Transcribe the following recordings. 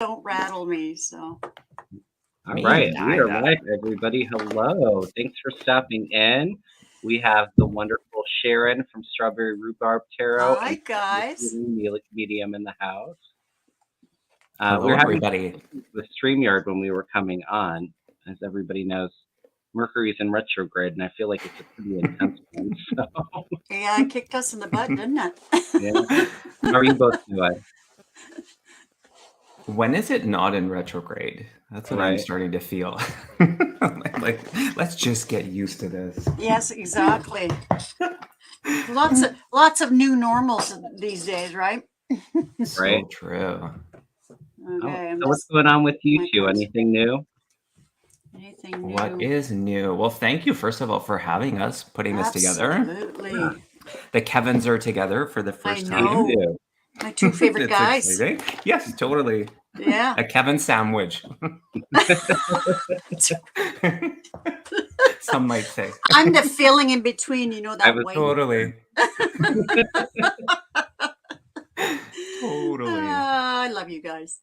don't rattle me. So, all right, we are live, everybody. Hello, thanks for stopping in. We have the wonderful Sharon from Strawberry Rhubarb Tarot hi and guys. Medium in the house. Hello, we were having everybody. the StreamYard when we were coming on. As everybody knows, Mercury's in retrograde, and I feel like it's a pretty intense one. So. Yeah, it kicked us in the butt, didn't it? Yeah. How are you both doing? When is it not in retrograde? That's what I'm starting to feel. like, let's just get used to this. Yes, exactly. Lots of new normals these days, right? So true. Okay. So what's going on with you two? Anything new? Anything new? What is new? Well, thank you, first of all, for having us, putting this together. Absolutely. Yeah. The Kevins are together for the first I know. time. My two favorite guys. Exciting. Yes, totally. Yeah. A Kevin sandwich. Some might say. I'm the filling in between, you know, that way. Totally. Totally. I love you guys.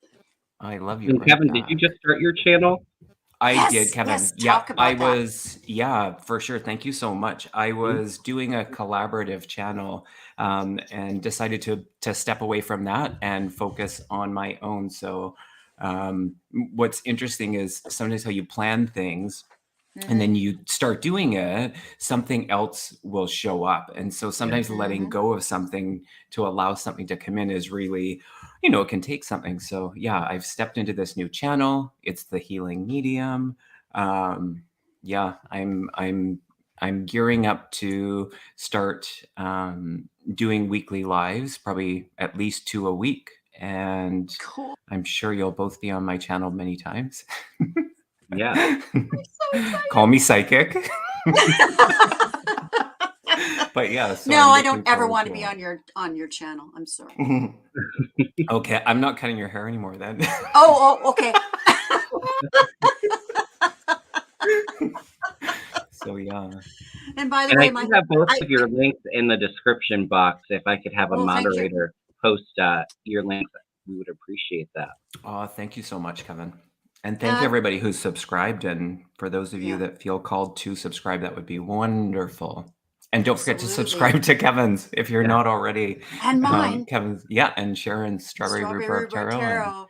I love you. And Kevin, did you just start your channel? I did, Kevin. Yes, talk about that. Yeah, for sure. Thank you so much. I was doing a collaborative channel and decided to step away from that and focus on my own. So what's interesting is sometimes how you plan things and then you start doing it, something else will show up. And so sometimes letting go of something to allow something to come in is really, it can take something. So yeah, I've stepped into this new channel. It's the Healing Medium. Yeah, I'm gearing up to start doing weekly lives, probably at least 2 a week. And cool. I'm sure you'll both be on my channel many times. Yeah. So call me psychic. But yeah. So no, I don't ever want to be on your channel. I'm sorry. Okay, I'm not cutting your hair anymore then. Oh, okay. So yeah. And by the way, I have both of your links in the description box. If I could have a moderator post your links, we would appreciate that. Oh, thank you so much, Kevin. And thank you everybody who's subscribed. And for those of you that feel called to subscribe, that would be wonderful. And don't forget to subscribe to Kevin's if you're not already. And mine. Kevin's, and Sharon's Strawberry Rhubarb Tarot.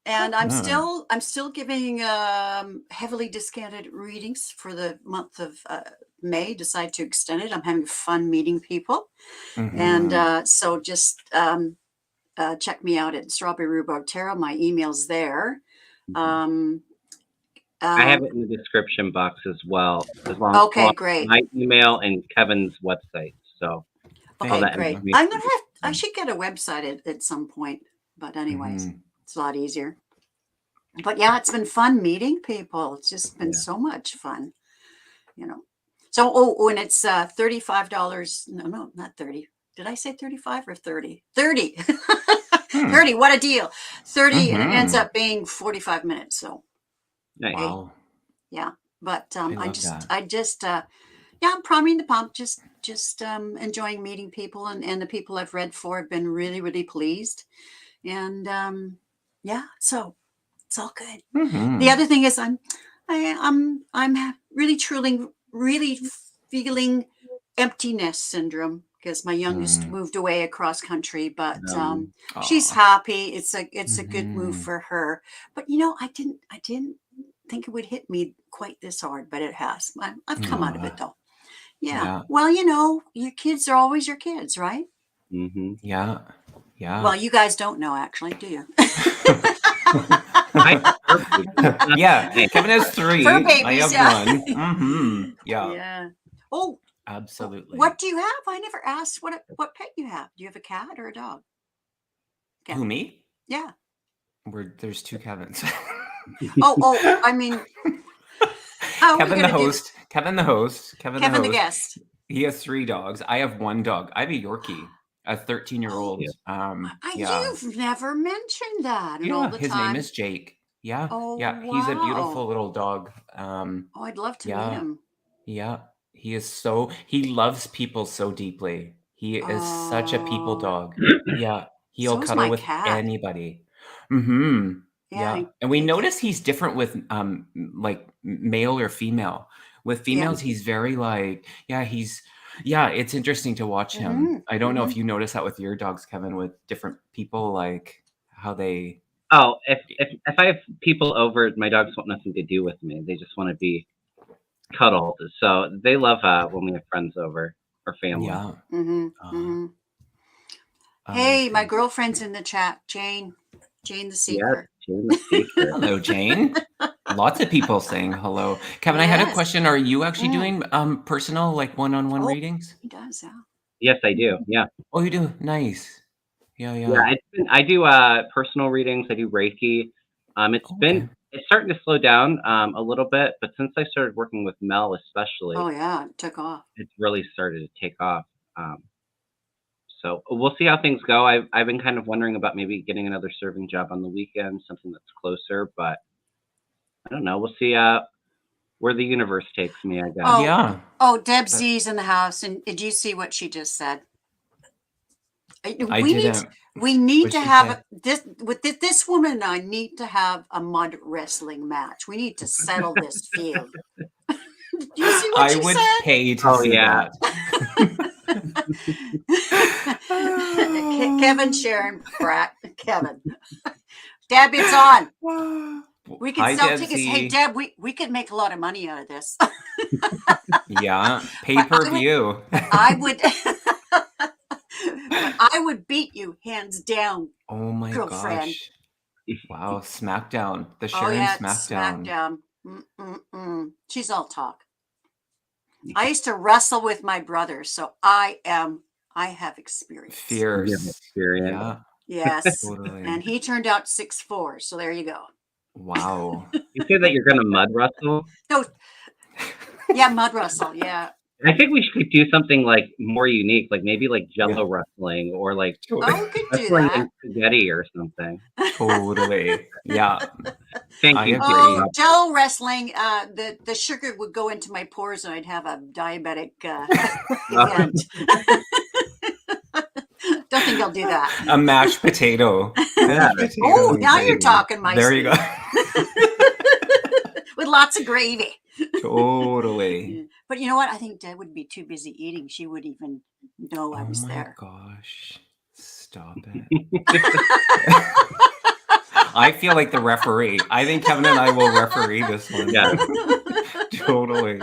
And I'm still giving heavily discounted readings for the month of May. Decide to extend it. I'm having fun meeting people. And so just check me out at Strawberry Rhubarb Tarot. My email's there. I have it in the description box as well. As long as great. My email and Kevin's website. So great. I should get a website at some point. But anyways, it's a lot easier. But yeah, it's been fun meeting people. It's just been so much fun. So and it's $35. No, not 30. Did I say 35 or 30? 30. 30. What a deal. 30 and it ends up being 45 minutes. So nice. Wow. Yeah. But I'm priming the pump, just enjoying meeting people, and the people I've read for have been really, really pleased. And so it's all good. The other thing is I'm really feeling emptiness syndrome, because my youngest moved away across country, but she's happy. It's a good move for her. But I didn't think it would hit me quite this hard, but it has. I've come out of it though. Yeah. Well, your kids are always your kids, right? Yeah. Well, you guys don't know, actually, do you? Yeah. Kevin has 3. Fur babies, I have 1. Yeah. Yeah. Oh, absolutely. What do you have? I never asked what pet you have. Do you have a cat or a dog? Who, me? Yeah. There's 2 Kevins. I mean, Kevin the host. Kevin the guest. He has 3 dogs. I have 1 dog. I have a Yorkie, a 13-year-old. You've never mentioned that. Yeah, all the his time. name is Jake. Yeah. Oh, yeah. He's a beautiful little dog. I'd love to meet him. Yeah. He loves people so deeply. He is such a people dog. Yeah. He'll cuddle with anybody. Yeah. And we notice he's different with like male or female. With females, he's very like, it's interesting to watch him. I don't know if you notice that with your dogs, Kevin, with different people, like how they. Oh, if I have people over, my dogs want nothing to do with me. They just want to be cuddled. So they love when we have friends over or family. Yeah. Hey, my girlfriend's in the chat, Jane the Seeker. Yes, Jane the Seeker. Hello, Jane. Lots of people saying hello. Kevin, I had a question. Are you actually doing personal, like one-on-one readings? He does, yeah. Yes, I do. Yeah. Oh, you do? Nice. Yeah. Yeah, I do personal readings. I do Reiki. It's starting to slow down a little bit, but since I started working with Mel, especially, it took off. It's really started to take off. So we'll see how things go. I've been kind of wondering about maybe getting another serving job on the weekend, something that's closer, but I don't know. We'll see where the universe takes me, I guess. Oh, Deb Z's in the house, and did you see what she just said? We need to have this woman and I need to have a mud wrestling match. We need to settle this feud. You see what she said? I would pay to see that. Kevin, Sharon, Brat, Kevin. Deb, it's on. We can sell tickets. Hey, Deb, we could make a lot of money out of this. Yeah, pay-per-view. I would beat you hands down. Oh my girlfriend. Gosh! Wow, SmackDown, the Sharon SmackDown. She's all talk. I used to wrestle with my brother, so I have experience. Fierce. Yeah. Yes. Totally. And he turned out 6'4", so there you go. Wow. You say that you're going to mud wrestle? No. Yeah, mud wrestle. Yeah. I think we should do something like more unique, like maybe like Jello wrestling or like wrestling in spaghetti or something. Totally. Yeah. Thank you. Oh, Jello wrestling. The sugar would go into my pores and I'd have a diabetic event. Don't think I'll do that. A mashed potato. Yeah. Oh, now you're talking my There you go. With lots of gravy. Totally. But you know what? I think Deb would be too busy eating. She would even know I was there. Oh my gosh. Stop it. I feel like the referee. I think Kevin and I will referee this one. Yeah. Totally.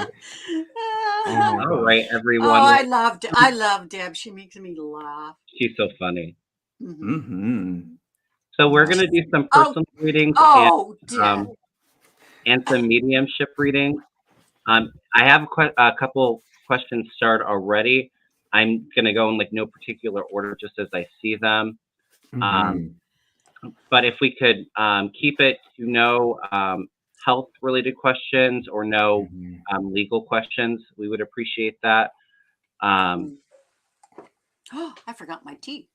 All right, everyone. Oh, I love Deb. She makes me laugh. She's so funny. Mm-hmm. So we're going to do some personal readings and some mediumship readings. I have a couple questions starred already. I'm going to go in like no particular order, just as I see them. But if we could keep it to no health-related questions or no legal questions, we would appreciate that. Oh, I forgot my tea.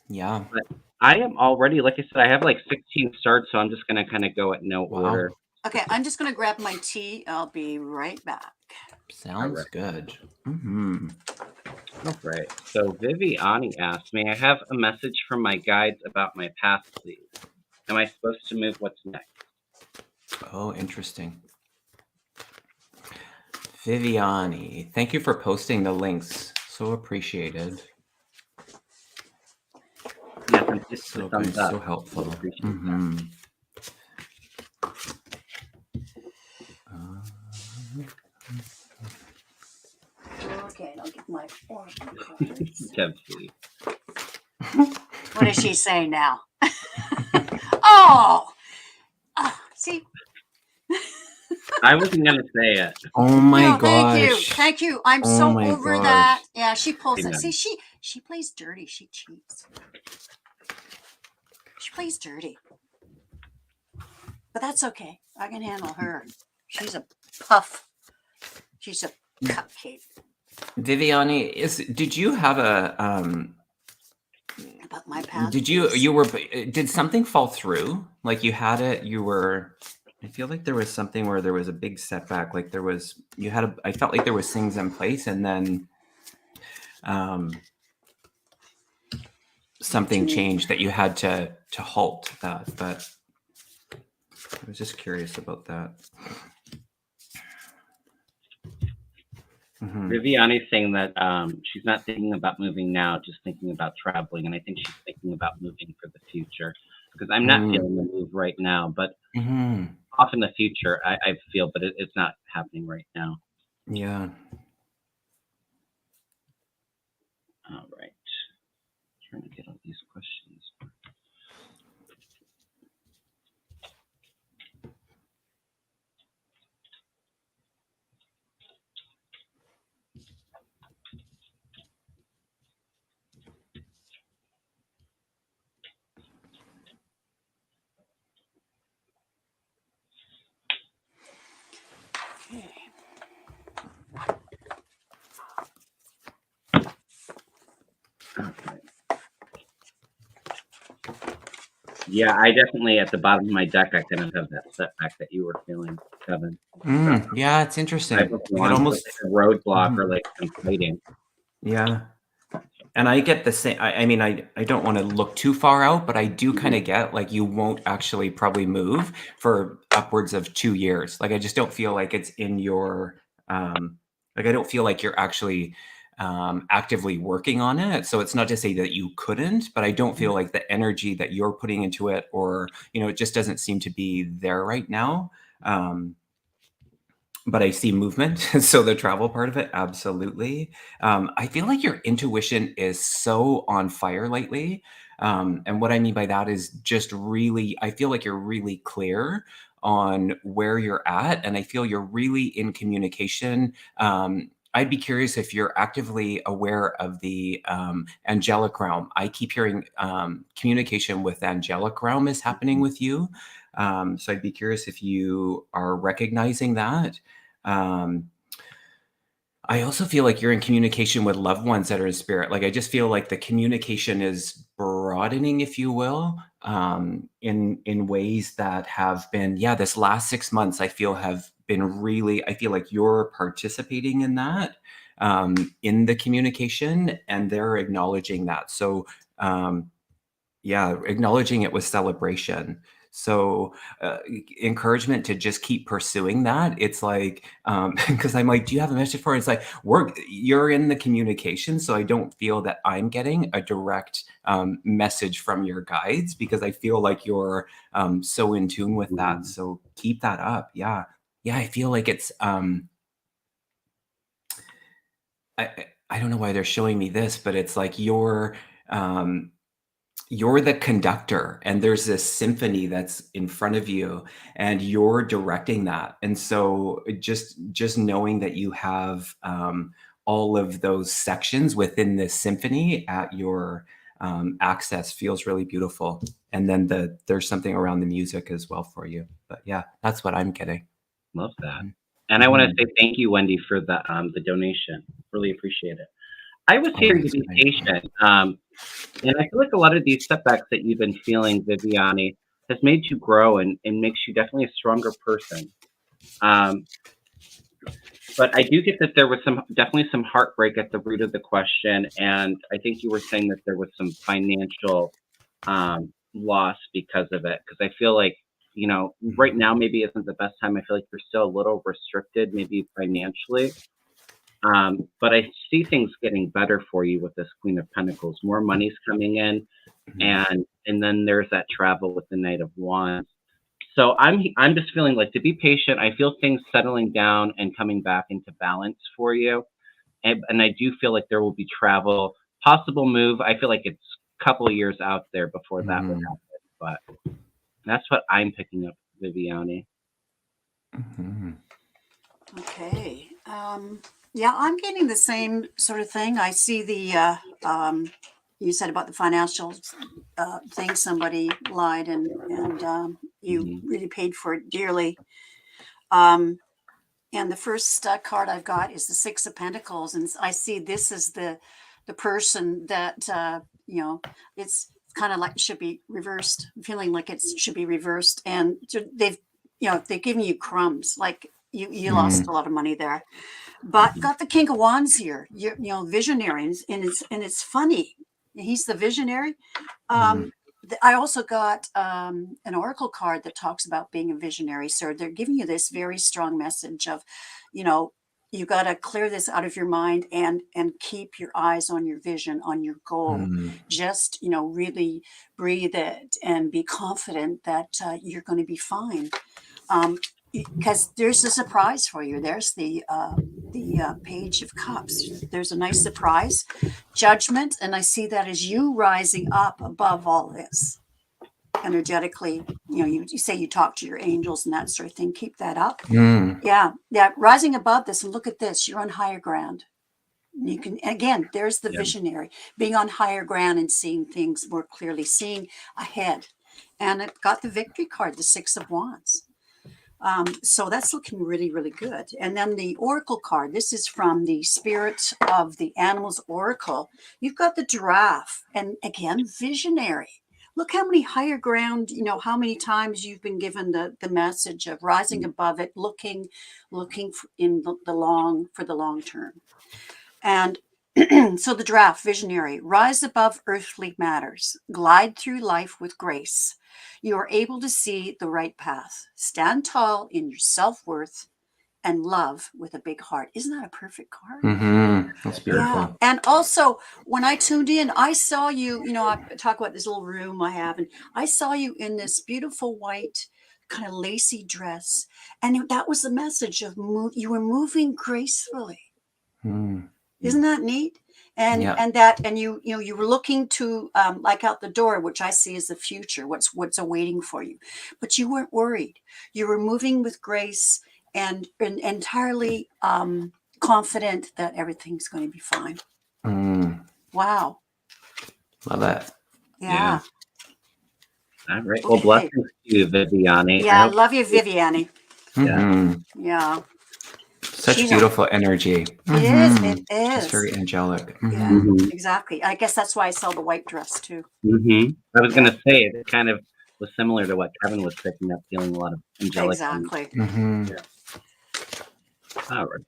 Yeah. But I am already, like I said, I have like 16 starts, so I'm just going to kind of go at no order. Okay, I'm just going to grab my tea. I'll be right back. Sounds good. All right. So Viviani asked me, I have a message from my guides about my path, please. Am I supposed to move? What's next? Oh, interesting. Viviani, thank you for posting the links. So appreciated. Yeah, it's so good, so helpful. Okay, I'll get my oracle cards. What does she say now? See? I wasn't going to say it. Oh my gosh. Thank you. I'm so over that. Yeah, she pulls it. See, she plays dirty. She cheats. She plays dirty. But that's okay. I can handle her. She's a puff. She's a cupcake. Viviani, did you have a about my path? Did something fall through? Like you had it, I feel like there was something where there was a big setback. Like I felt like there was things in place and then something changed that you had to halt that. But I was just curious about that. Viviani's saying that she's not thinking about moving now, just thinking about traveling. And I think she's thinking about moving for the future, because I'm not feeling the move right now, but off in the future, I feel, but it's not happening right now. Yeah. All right. Trying to get all these questions. Yeah, I definitely, at the bottom of my deck, I kind of have that setback that you were feeling, Kevin. Yeah, it's interesting. It almost like a roadblock or like some fighting. Yeah. And I get the same. I mean, I don't want to look too far out, but I do kind of get like you won't actually probably move for upwards of 2 years. Like I just don't feel like it's in your like I don't feel like you're actually actively working on it. So it's not to say that you couldn't, but I don't feel like the energy that you're putting into it, or it just doesn't seem to be there right now. But I see movement. So the travel part of it, absolutely. I feel like your intuition is so on fire lately. And what I mean by that is just really, I feel like you're really clear on where you're at. And I feel you're really in communication. I'd be curious if you're actively aware of the angelic realm. I keep hearing communication with angelic realm is happening with you. So I'd be curious if you are recognizing that. I also feel like you're in communication with loved ones that are in spirit. Like I just feel like the communication is broadening, if you will, in ways that have been, this last 6 months I feel have been really, I feel like you're participating in that, in the communication, and they're acknowledging that. So, acknowledging it with celebration. So encouragement to just keep pursuing that. It's like, because I'm like, do you have a message for it? It's like, you're in the communication. So I don't feel that I'm getting a direct message from your guides, because I feel like you're so in tune with that. So keep that up. Yeah. I feel like it's, I don't know why they're showing me this, but it's like you're the conductor, and there's this symphony that's in front of you, and you're directing that. And so just knowing that you have all of those sections within this symphony at your access feels really beautiful. And then there's something around the music as well for you. But yeah, that's what I'm getting. Love that. And I want to say thank you, Wendy, for the donation. Really appreciate it. I was here to be patient. And I feel like a lot of these setbacks that you've been feeling, Viviani, has made you grow and makes you definitely a stronger person. But I do get that there was definitely some heartbreak at the root of the question. And I think you were saying that there was some financial loss because of it. Because I feel like, right now maybe isn't the best time. I feel like you're still a little restricted, maybe financially. But I see things getting better for you with this Queen of Pentacles. More money's coming in, and then there's that travel with the Knight of Wands. So I'm just feeling like, to be patient. I feel things settling down and coming back into balance for you, and I do feel like there will be travel, possible move. I feel like it's a couple of years out there before that would happen, but that's what I'm picking up, Viviani. Okay. Yeah, I'm getting the same sort of thing. I see the, you said about the financial thing, somebody lied and you really paid for it dearly. And the first card I've got is the Six of Pentacles. And I see this is the person that, it's kind of like it should be reversed, feeling like it should be reversed. And they've given you crumbs, like you lost a lot of money there. But got the King of Wands here, visionaries, and it's funny. He's the visionary. Mm. I also got an oracle card that talks about being a visionary. So they're giving you this very strong message of, you know, you got to clear this out of your mind and keep your eyes on your vision, on your goal. Mm. Just, you know, really breathe it and be confident that you're going to be fine. Because there's a surprise for you. There's the Page of Cups. There's a nice surprise, judgment, and I see that as you rising up above all this energetically. You know, you say you talk to your angels and that sort of thing. Keep that up. Mm. Yeah, rising above this, and look at this. You're on higher ground. You can, again, there's the visionary, being on higher ground and seeing things more clearly, seeing ahead. And I've got the victory card, the Six of Wands. So that's looking really, really good. And then the Oracle card, this is from the Spirit of the Animals Oracle. You've got the giraffe, and again, visionary. Look how many higher ground, you know, how many times you've been given the message of rising above it, looking in the long term. And so the giraffe, visionary, rise above earthly matters, glide through life with grace. You are able to see the right path. Stand tall in your self-worth and love with a big heart. Isn't that a perfect card? Mm-hmm. That's beautiful. Yeah. And also, when I tuned in, I saw you, you know, I talk about this little room I have, and I saw you in this beautiful white kind of lacy dress. And that was the message of you were moving gracefully. Mm. Isn't that neat? And you know, you were looking to like out the door, which I see as the future, what's awaiting for you. But you weren't worried. You were moving with grace and entirely confident that everything's going to be fine. Mm. Wow. Love that. Yeah. All right. Well, blessings to you, Viviani. Yeah, I love you, Viviani. Mm-hmm. Yeah. Such beautiful energy. It is. It is. Just very angelic. Mm-hmm. Yeah, exactly. I guess that's why I saw the white dress too. Mm-hmm. I was going to say it kind of was similar to what Kevin was picking up, feeling a lot of angelic. Exactly. Mm-hmm. Yeah. All right.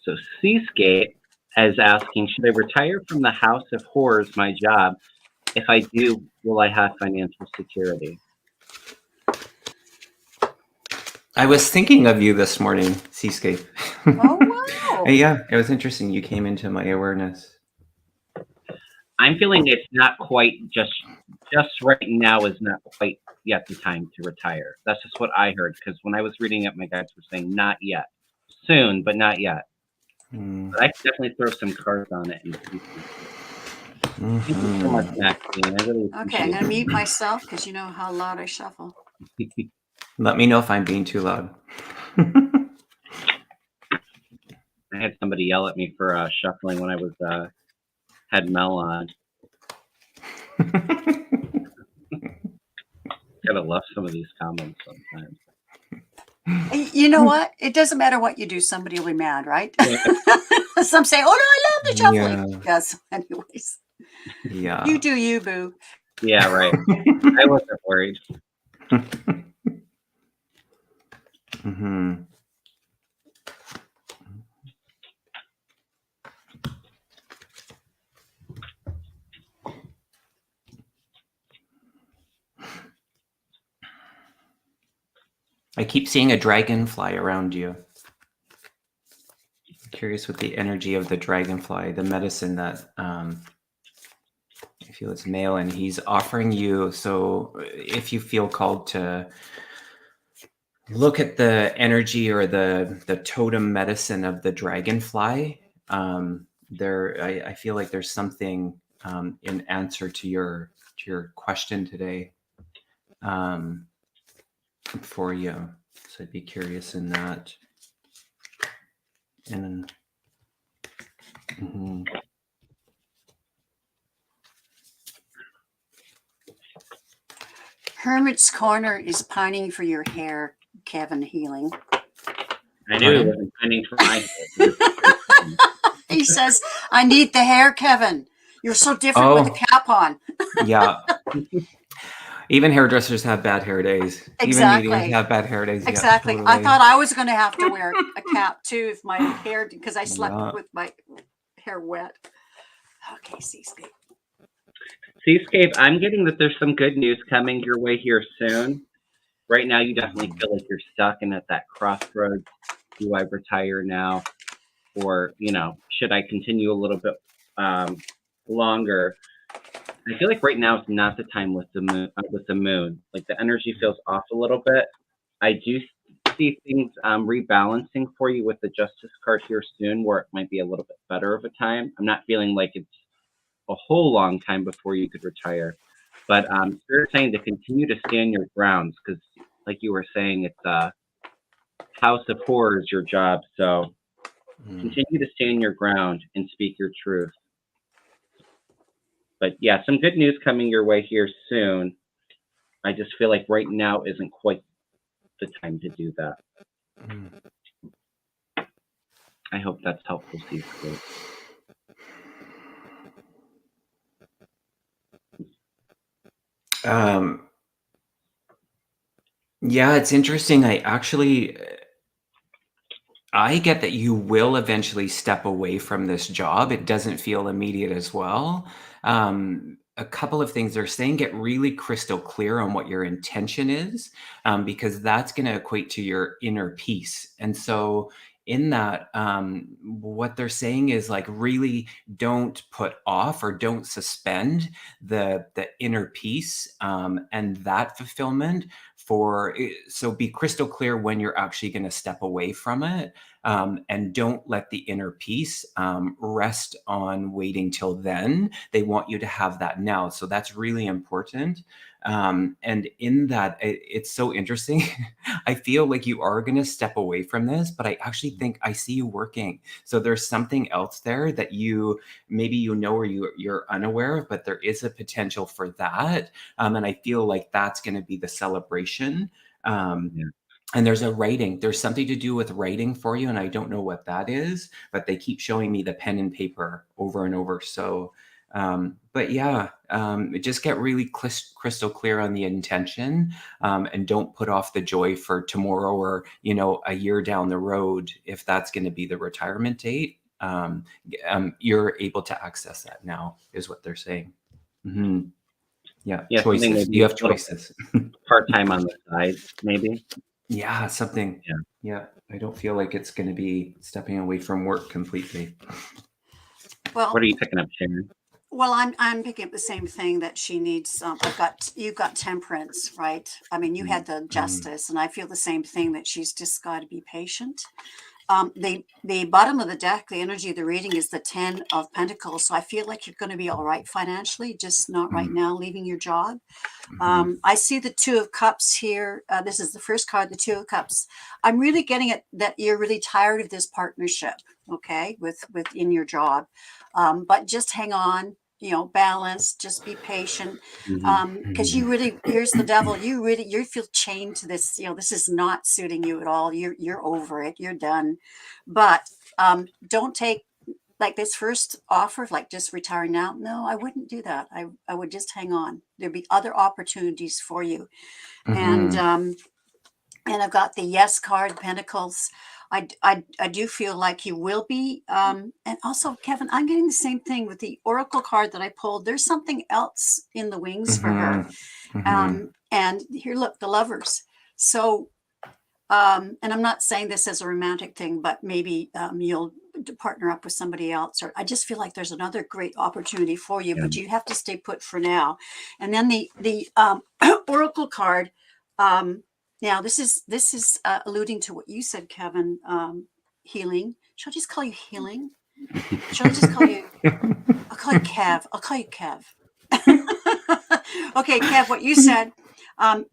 So Seascape is asking, should I retire from the House of Horrors, my job? If I do, will I have financial security? I was thinking of you this morning, Seascape. Oh, wow. Yeah, it was interesting. You came into my awareness. I'm feeling it's not quite just right now is not quite yet the time to retire. That's just what I heard, because when I was reading it, my guides were saying not yet. Soon, but not yet. Mm. But I can definitely throw some cards on it. And Mm-hmm. Thank you so much, Maxine. I really Okay, I'm going to mute myself because you know how loud I shuffle. Let me know if I'm being too loud. I had somebody yell at me for shuffling when I was had Mel on. Gotta love some of these comments sometimes. You know what? It doesn't matter what you do. Somebody will be mad, right? Yeah. Some say, "Oh no, I love the shuffling." Yeah. Yes. Anyways. Yeah. You do you, boo. Yeah, right. I wasn't worried. Mm-hmm. I keep seeing a dragonfly around you. I'm curious with the energy of the dragonfly, the medicine that I feel it's male, and he's offering you. So if you feel called to look at the energy or the totem medicine of the dragonfly, I feel like there's something in answer to your question today for you. So I'd be curious in that. And mm-hmm. Hermit's Corner is pining for your hair, Kevin Healing. I knew he wasn't pining for my hair. He says, "I need the hair, Kevin. You're so different with the cap on." Yeah. Even hairdressers have bad hair days. Exactly. Even mediums have bad hair days. Exactly. Yeah, totally. I thought I was going to have to wear a cap too if my hair, because I slept with my hair wet. Okay, Seascape. Seascape, I'm getting that there's some good news coming your way here soon. Right now, you definitely feel like you're stuck and at that crossroads. Do I retire now? Or, should I continue a little bit longer? I feel like right now is not the time with the moon. Like the energy feels off a little bit. I do see things rebalancing for you with the Justice card here soon, where it might be a little bit better of a time. I'm not feeling like it's a whole long time before you could retire, but Spirit's saying to continue to stand your grounds because, like you were saying, it's House of Horrors your job. So continue to stand your ground and speak your truth. But yeah, some good news coming your way here soon. I just feel like right now isn't quite the time to do that. I hope that's helpful, Seascape. Yeah, it's interesting. I get that you will eventually step away from this job. It doesn't feel immediate as well. A couple of things they're saying, get really crystal clear on what your intention is, because that's going to equate to your inner peace. And so in that, what they're saying is like, really don't put off or don't suspend the inner peace and that fulfillment so be crystal clear when you're actually going to step away from it, and don't let the inner peace rest on waiting till then. They want you to have that now. So that's really important. And in that, it's so interesting. I feel like you are going to step away from this, but I actually think I see you working. So there's something else there that maybe or you're unaware of, but there is a potential for that. And I feel like that's going to be the celebration. And there's something to do with writing for you. And I don't know what that is, but they keep showing me the pen and paper over and over. So, but yeah, just get really crystal clear on the intention, and don't put off the joy for tomorrow or, a year down the road. If that's going to be the retirement date, you're able to access that now is what they're saying. Mm-hmm. Yeah. Choices. You have choices. Part-time on the side, maybe. Yeah, something. Yeah. I don't feel like it's going to be stepping away from work completely. Well, what are you picking up, Sharon? Well, I'm picking up the same thing that she needs. You've got temperance, right? I mean, you had the justice, and I feel the same thing, that she's just got to be patient. The bottom of the deck, the energy of the reading is the 10 of Pentacles. So I feel like you're going to be all right financially, just not right now, leaving your job. I see the 2 of Cups here. This is the first card, the 2 of Cups. I'm really getting it that you're really tired of this partnership, okay, within your job. But just hang on, balance, just be patient. Because here's the devil, you feel chained to this, this is not suiting you at all. You're over it, you're done. But don't take like this first offer of like just retiring now. No, I wouldn't do that. I would just hang on. There'd be other opportunities for you. And I've got the Yes card, Pentacles. I do feel like you will be. And also, Kevin, I'm getting the same thing with the Oracle card that I pulled. There's something else in the wings for her. And here, look, the Lovers. So, and I'm not saying this as a romantic thing, but maybe you'll partner up with somebody else. Or I just feel like there's another great opportunity for you, but you have to stay put for now. And then the Oracle card. Now, this is alluding to what you said, Kevin. Healing. Shall I just call you Healing? Shall I just call you? I'll call you Kev. I'll call you Kev. Okay, Kev. What you said.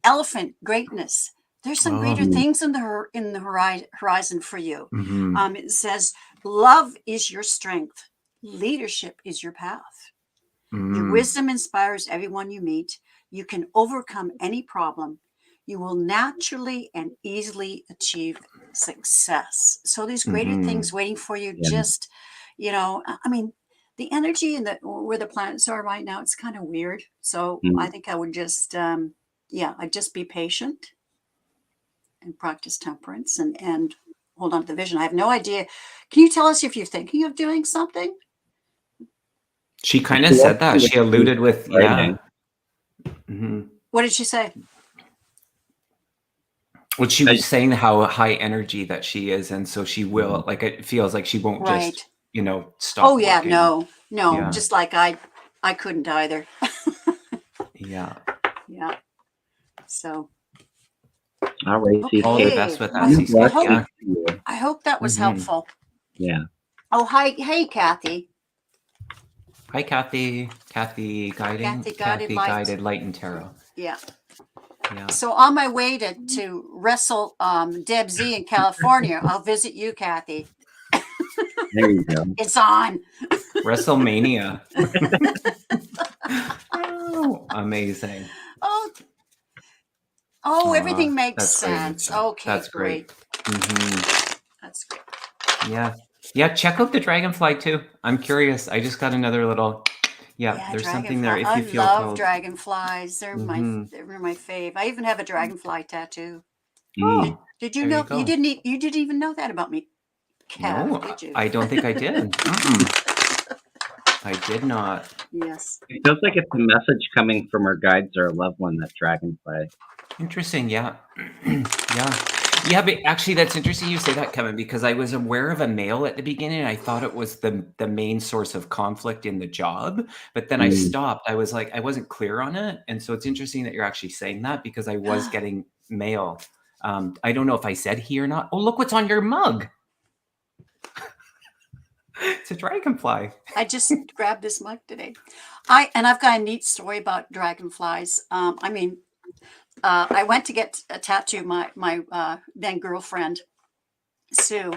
Elephant. Greatness. There's some greater things in the horizon for you. It says, love is your strength. Leadership is your path. Your wisdom inspires everyone you meet. You can overcome any problem. You will naturally and easily achieve success. So there's greater things waiting for you. Just, I mean, the energy and where the planets are right now, it's kind of weird. So I think I would just, I'd just be patient and practice temperance and hold on to the vision. I have no idea. Can you tell us if you're thinking of doing something? She kind of said that. She alluded with, yeah. What did she say? Well, she was saying how high energy that she is, and so she will, like, it feels like she won't just, stop. Oh yeah, working. no, Yeah. just like I couldn't either. Yeah. Yeah. So. All right. Okay. All the best with that, Seascape. I hope that was helpful. Yeah. Oh, hi. Hey, Kathy. Hi, Kathy. Kathy Guided Light and Tarot. Yeah. Yeah. So on my way to wrestle Deb Z in California, I'll visit you, Kathy. There you go. It's on. WrestleMania. Oh, amazing. Oh, everything makes sense. Great. Okay, that's great. That's great. Yeah. Yeah, check out the Dragonfly too. I'm curious. I just got another little there's something there if you feel I love called. Dragonflies. They're my fave. I even have a dragonfly tattoo. Oh, did you know you didn't even know that about me? Kev, no, did you? I don't think I did. I did not. Yes. It feels like it's a message coming from our guides or a loved one, that Dragonfly. Interesting, yeah. Yeah, but actually that's interesting you say that, Kevin, because I was aware of a male at the beginning. And I thought it was the main source of conflict in the job, but then I stopped. I was like, I wasn't clear on it. And so it's interesting that you're actually saying that, because I was getting male. I don't know if I said he or not. Oh, look what's on your mug. It's a dragonfly. I just grabbed this mug today. I've got a neat story about dragonflies. I went to get a tattoo. My then girlfriend, Sue,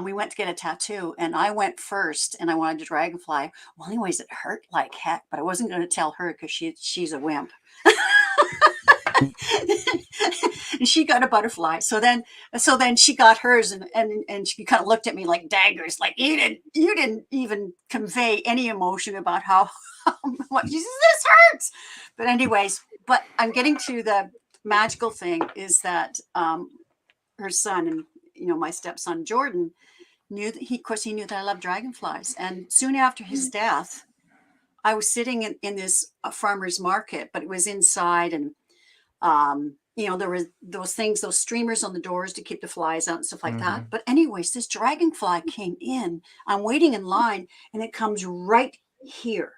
we went to get a tattoo, and I went first, and I wanted a dragonfly. Well, anyways, it hurt like heck, but I wasn't going to tell her because she's a wimp. And she got a butterfly. So then she got hers, and she kind of looked at me like daggers, like you didn't even convey any emotion about how much. She says, this hurts. But anyways, I'm getting to the magical thing is that her son and my stepson Jordan knew that he knew that I love dragonflies. And soon after his death, I was sitting in this farmer's market, but it was inside, and there were those things, those streamers on the doors to keep the flies out and stuff like that. But anyways, this dragonfly came in. I'm waiting in line, and it comes right here.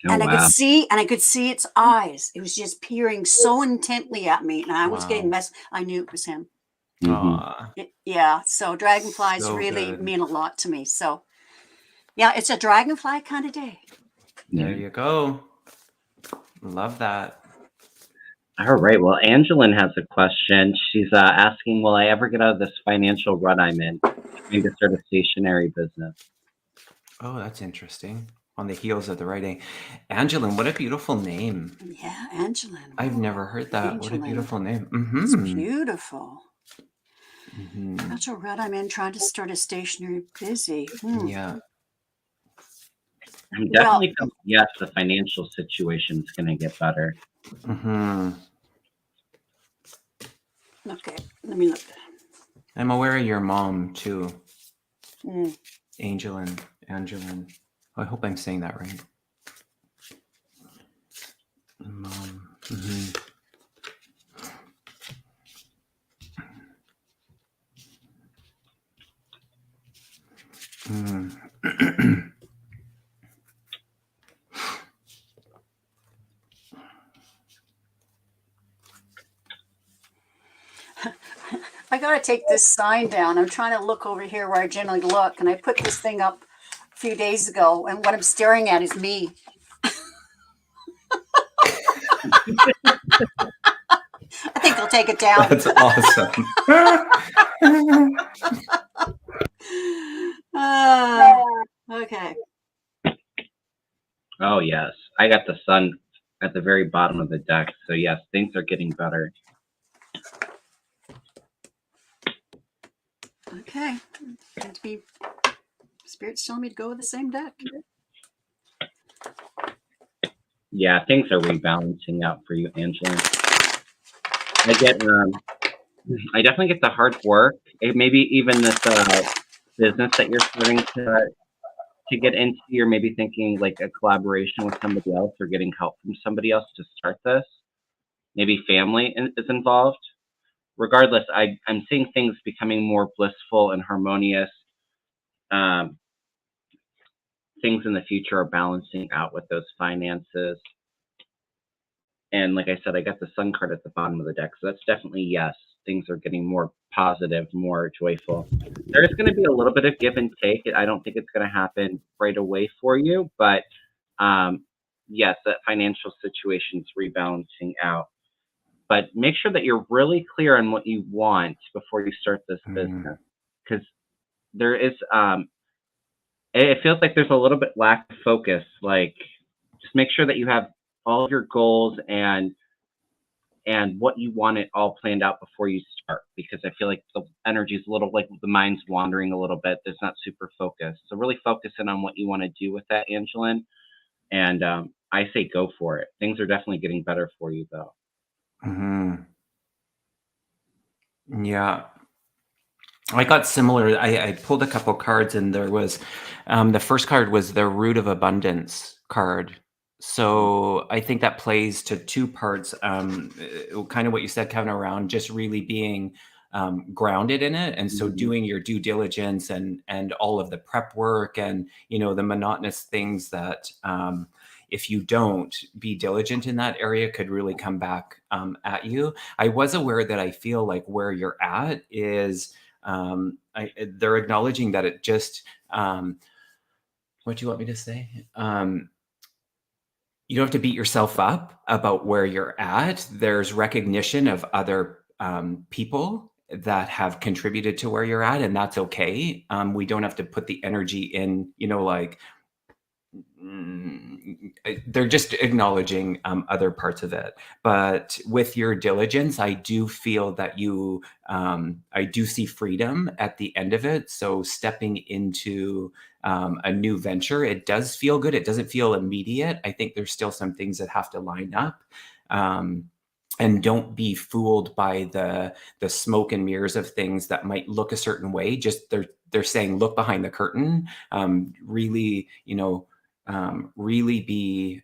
Oh, and wow. I could see its eyes. It was just peering so intently at me, and I was getting messed. I knew it was him. So dragonflies really mean a lot to me. So yeah, it's a dragonfly kind of day. There you go. Love that. All right. Well, Angeline has a question. She's asking, will I ever get out of this financial rut I'm in? Trying to start a stationery business. Oh, that's interesting. On the heels of the writing. Angeline, what a beautiful name. Yeah, Angeline. I've never heard that. Angeline. What a beautiful name. It's beautiful. Financial rut I'm in, trying to start a stationery busy. Yeah. I'm definitely yes, the financial situation is going to get better. Okay, let me look. I'm aware of your mom too. Angeline. I hope I'm saying that right. Mom. I got to take this sign down. I'm trying to look over here where I generally look, and I put this thing up a few days ago, and what I'm staring at is me. I think I'll take it down. That's awesome. Okay. Oh, yes. I got the sun at the very bottom of the deck. So, yes, things are getting better. Okay. Going to be Spirit's telling me to go with the same deck. Yeah, things are rebalancing out for you, Angela. I definitely get the hard work. Maybe even this business that you're starting to to get into, you're maybe thinking like a collaboration with somebody else or getting help from somebody else to start this. Maybe family is involved. Regardless, I'm seeing things becoming more blissful and harmonious. Things in the future are balancing out with those finances. And like I said, I got the sun card at the bottom of the deck. So that's definitely yes. Things are getting more positive, more joyful. There is going to be a little bit of give and take. I don't think it's going to happen right away for you. But yes, that financial situation's rebalancing out. But make sure that you're really clear on what you want before you start this business. Because there is, it feels like there's a little bit lack of focus. Like, just make sure that you have all of your goals and what you want it all planned out before you start, because I feel like the energy is a little, like the mind's wandering a little bit. It's not super focused. So really focus in on what you want to do with that, Angeline. And I say go for it. Things are definitely getting better for you, though. Yeah. I got similar. I pulled a couple cards, and there was the first card was the Root of Abundance card. So I think that plays to two parts. Kind of what you said, Kevin, around just really being grounded in it, and so doing your due diligence and all of the prep work and the monotonous things that if you don't be diligent in that area could really come back at you. I was aware that I feel like where you're at is. They're acknowledging that it just, what do you want me to say? You don't have to beat yourself up about where you're at. There's recognition of other people that have contributed to where you're at, and that's okay. We don't have to put the energy in, like, they're just acknowledging other parts of it. But with your diligence, I do feel that I do see freedom at the end of it. So stepping into a new venture, it does feel good. It doesn't feel immediate. I think there's still some things that have to line up. And don't be fooled by the smoke and mirrors of things that might look a certain way. Just they're saying, look behind the curtain. Really, really be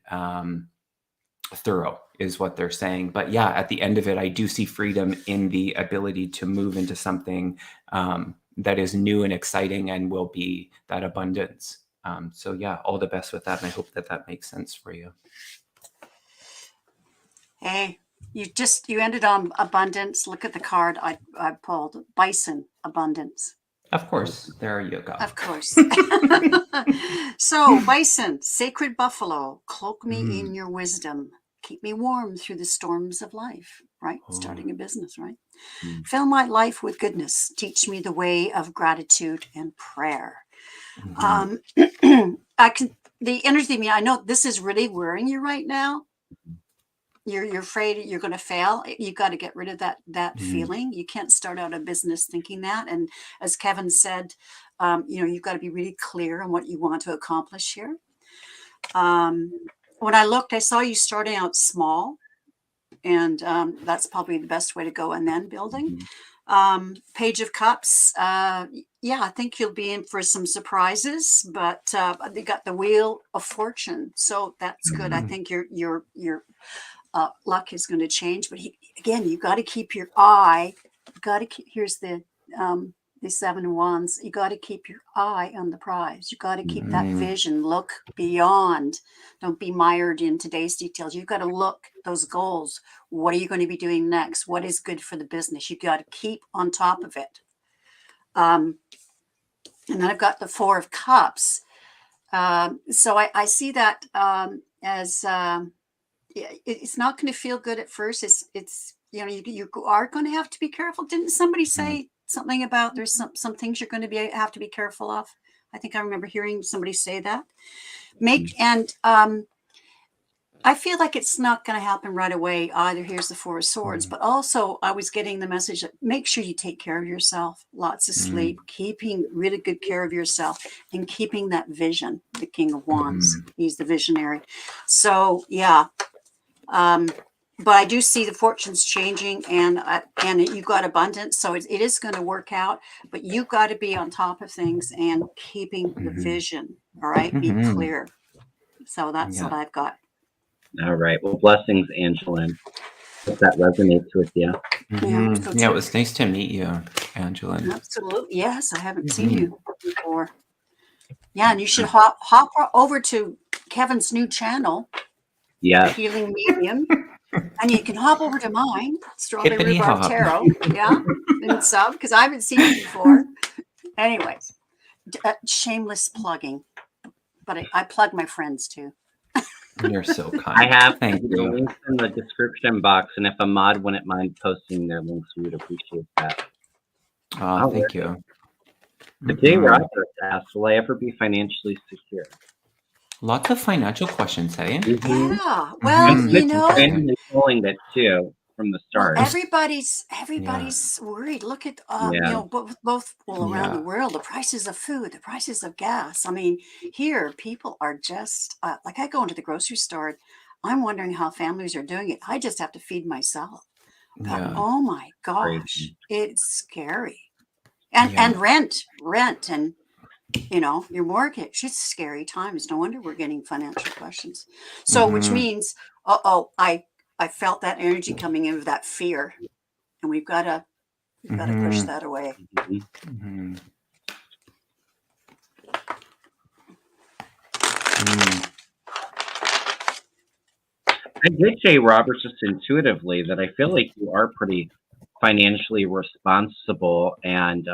thorough is what they're saying. But yeah, at the end of it, I do see freedom in the ability to move into something that is new and exciting and will be that abundance. So yeah, all the best with that. And I hope that makes sense for you. Hey, you ended on abundance. Look at the card I pulled, Bison, abundance. Of course, there you go. Of course. So, Bison, sacred buffalo, cloak me in your wisdom. Keep me warm through the storms of life, right? Starting a business, right? Fill my life with goodness. Teach me the way of gratitude and prayer. The energy, I know this is really worrying you right now. You're afraid you're going to fail. You got to get rid of that feeling. You can't start out a business thinking that. And as Kevin said, you've got to be really clear on what you want to accomplish here. When I looked, I saw you starting out small, and that's probably the best way to go, and then building. Page of Cups. Yeah, I think you'll be in for some surprises, but they got the Wheel of Fortune, so that's good. I think your luck is going to change, but again, you got to keep your eye. Here's the Seven of Wands. You got to keep your eye on the prize. You got to keep that vision. Look beyond. Don't be mired in today's details. You've got to look those goals. What are you going to be doing next? What is good for the business? You got to keep on top of it. And then I've got the Four of Cups. So I see that as it's not going to feel good at first. It's you are going to have to be careful. Didn't somebody say something about there's some things you're going to have to be careful of? I think I remember hearing somebody say that. I feel like it's not going to happen right away either. Here's the Four of Swords, but also I was getting the message that make sure you take care of yourself, lots of sleep, keeping really good care of yourself, and keeping that vision. The King of Wands, he's the visionary. So yeah, but I do see the fortunes changing, and you've got abundance, so it is going to work out. But you've got to be on top of things and keeping the vision. All right, be clear. So that's what I've got. All right. Well, blessings, Angeline. If that resonates with you. Yeah, it was nice to meet you, Angeline. Absolutely. Yes, I haven't seen you before. Yeah, and you should hop over to Kevin's new channel, Yeah. The Healing Medium, and you can hop over to mine, Strawberry Hippity Rhubarb hop. Tarot, and sub, because I haven't seen it before. Anyways, shameless plugging, but I plug my friends too. You're so kind. I have Thank the you. links in the description box, and if a mod wouldn't mind posting their links, we would appreciate that. Oh, thank you. Today, Robert asked, will I ever be financially secure? Lots of financial questions, hey? Yeah. Well, you know, randomly pulling it too from the start. Well, everybody's worried. Look at you know, both around the world, the prices of food, the prices of gas. I mean, here people are just like, I go into the grocery store, I'm wondering how families are doing it. I just have to feed myself. But oh my gosh, it's scary. And rent and you know, your mortgage, it's scary times. No wonder we're getting financial questions. So which means, I felt that energy coming in with that fear, and we've got to push that away. I did say, Robert, just intuitively that I feel like you are pretty financially responsible, and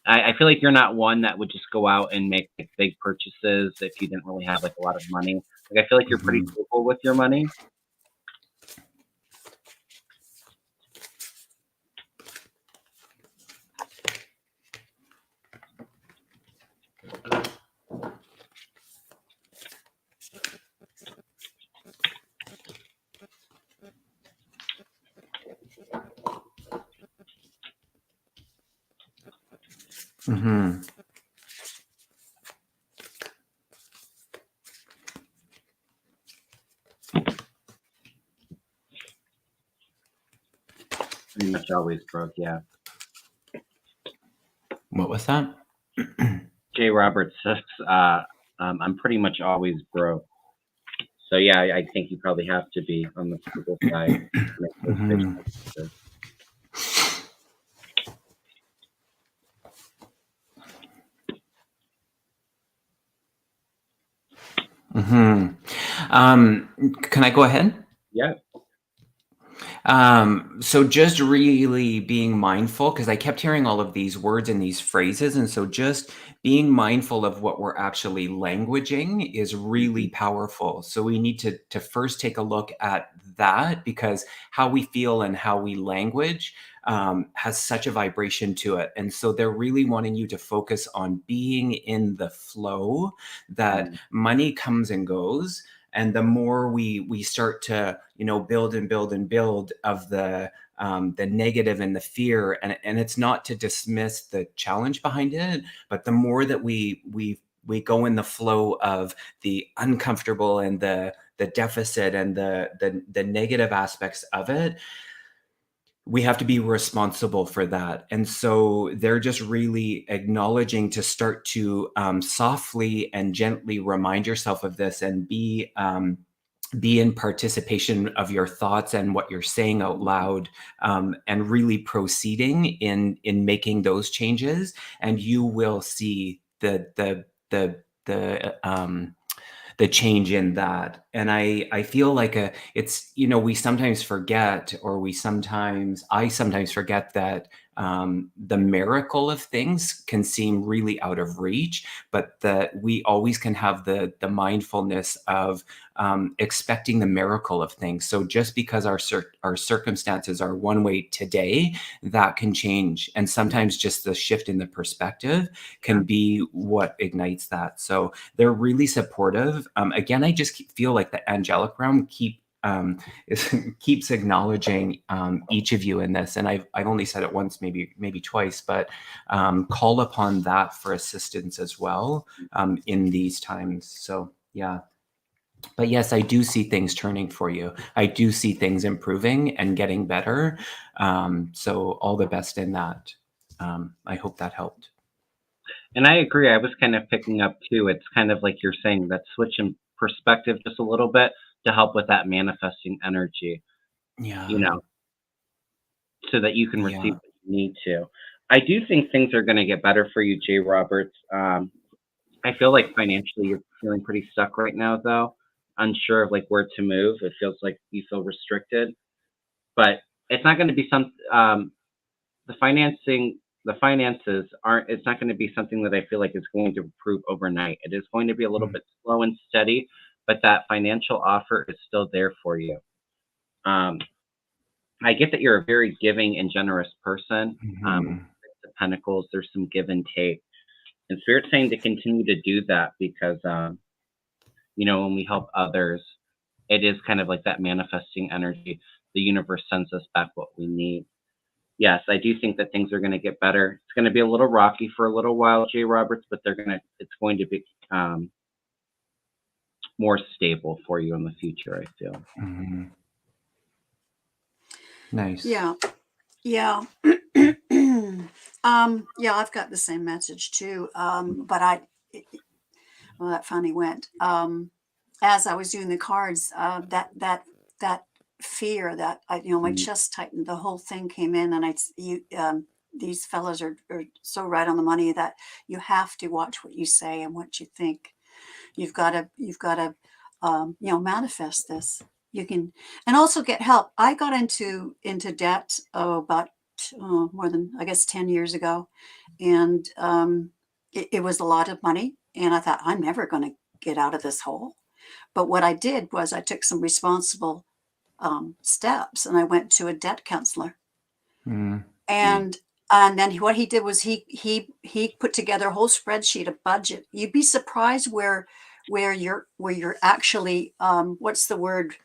I feel like you're not one that would just go out and make like, big purchases if you didn't really have like a lot of money. Like I feel like you're pretty frugal with your money. Pretty much always broke, yeah. What was that? Jay Roberts says, I'm pretty much always broke. So yeah, I think you probably have to be on the frugal side. Can I go ahead? Yeah. So just really being mindful, because I kept hearing all of these words and these phrases. And so just being mindful of what we're actually languaging is really powerful. So we need to first take a look at that, because how we feel and how we language has such a vibration to it. And so they're really wanting you to focus on being in the flow, that money comes and goes. And the more we start to, you know, build and build and build of the negative and the fear, and it's not to dismiss the challenge behind it, but the more that we go in the flow of the uncomfortable and the deficit and the negative aspects of it, we have to be responsible for that. And so they're just really acknowledging to start to softly and gently remind yourself of this, and be in participation of your thoughts and what you're saying out loud, and really proceeding in making those changes. And you will see the change in that. And I feel like it's, you know, we sometimes forget, or I sometimes forget that the miracle of things can seem really out of reach, but that we always can have the mindfulness of expecting the miracle of things. So just because our circumstances are one way today, that can change. And sometimes just the shift in the perspective can be what ignites that. So they're really supportive. Again, I just feel like the angelic realm keeps acknowledging each of you in this. And I've only said it once, maybe twice, but call upon that for assistance as well in these times. So yeah. But yes, I do see things turning for you. I do see things improving and getting better. So all the best in that. I hope that helped. And I agree. I was kind of picking up too. It's kind of like you're saying, that switch in perspective just a little bit to help with that manifesting energy, Yeah. you know, so that you can receive Yeah. what you need to. I do think things are going to get better for you, Jay Roberts. I feel like financially you're feeling pretty stuck right now, though. Unsure of like where to move. It feels like you feel restricted, but it's not going to be the finances aren't. It's not going to be something that I feel like is going to improve overnight. It is going to be a little bit slow and steady, but that financial offer is still there for you. I get that you're a very giving and generous person. The Pentacles, there's some give and take, and Spirit's saying to continue to do that because when we help others, it is kind of like that manifesting energy. The universe sends us back what we need. Yes, I do think that things are going to get better. It's going to be a little rocky for a little while, Jay Roberts, but it's going to be more stable for you in the future, I feel. Nice. Yeah. Yeah. I've got the same message too. But that funny went. As I was doing the cards, that fear that my chest tightened, the whole thing came in, and these fellows are so right on the money that you have to watch what you say and what you think. You've got to manifest this. You can, and also get help. I got into debt about more than, I guess, 10 years ago, and it was a lot of money, and I thought, I'm never going to get out of this hole. But what I did was I took some responsible steps, and I went to a debt counselor. And then what he did was he put together a whole spreadsheet, a budget. You'd be surprised where you're actually what's the word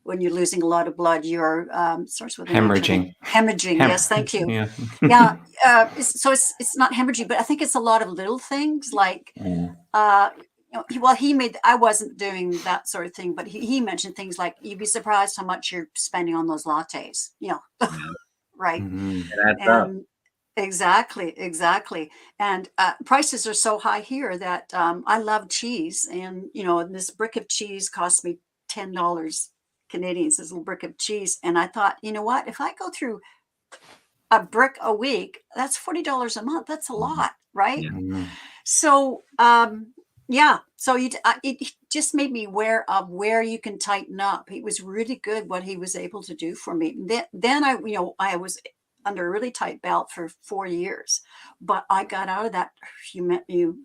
when you're losing a lot of blood? You're starts with an hemorrhaging. Hemorrhaging. Yes, thank you. Yeah. Yeah. It's not hemorrhaging, but I think it's a lot of little things like I wasn't doing that sort of thing, but he mentioned things like, you'd be surprised how much you're spending on those lattes, right? It adds up. And exactly. And prices are so high here that I love cheese. And, this brick of cheese cost me $10 Canadian, this little brick of cheese. And I thought, you know what, if I go through a brick a week, that's $40 a month. That's a lot, right? So, so it just made me aware of where you can tighten up. It was really good what he was able to do for me. Then I was under a really tight belt for 4 years, but I got out of that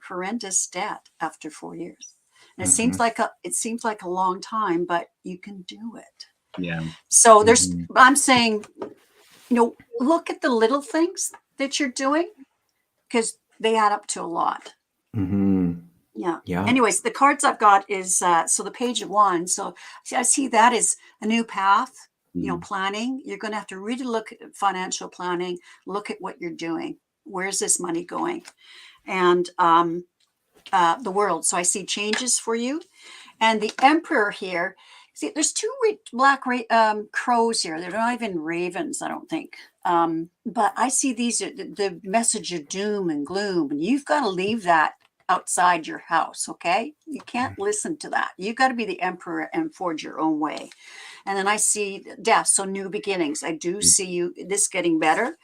horrendous debt after 4 years. And it seems like a long time, but you can do it. Yeah. So I'm saying, look at the little things that you're doing, because they add up to a lot. Yeah. Anyways, the cards I've got is so the page of wands. So I see that as a new path, planning. You're going to have to really look at financial planning, look at what you're doing. Where's this money going? And the world. So I see changes for you. And the emperor here, see, there's two black crows here. They're not even ravens, I don't think. But I see these are the message of doom and gloom. And you've got to leave that outside your house, okay? You can't listen to that. You've got to be the emperor and forge your own way. And then I see death, so new beginnings. I do see this getting better,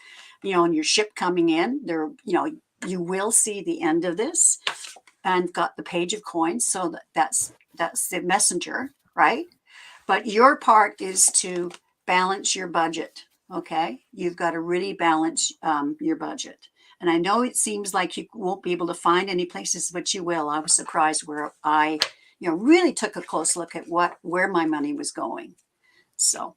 and your ship coming in. There, you will see the end of this. And got the page of coins, so that's the messenger, right? But your part is to balance your budget, okay? You've got to really balance your budget. And I know it seems like you won't be able to find any places, but you will. I was surprised where I, really took a close look at where my money was going. So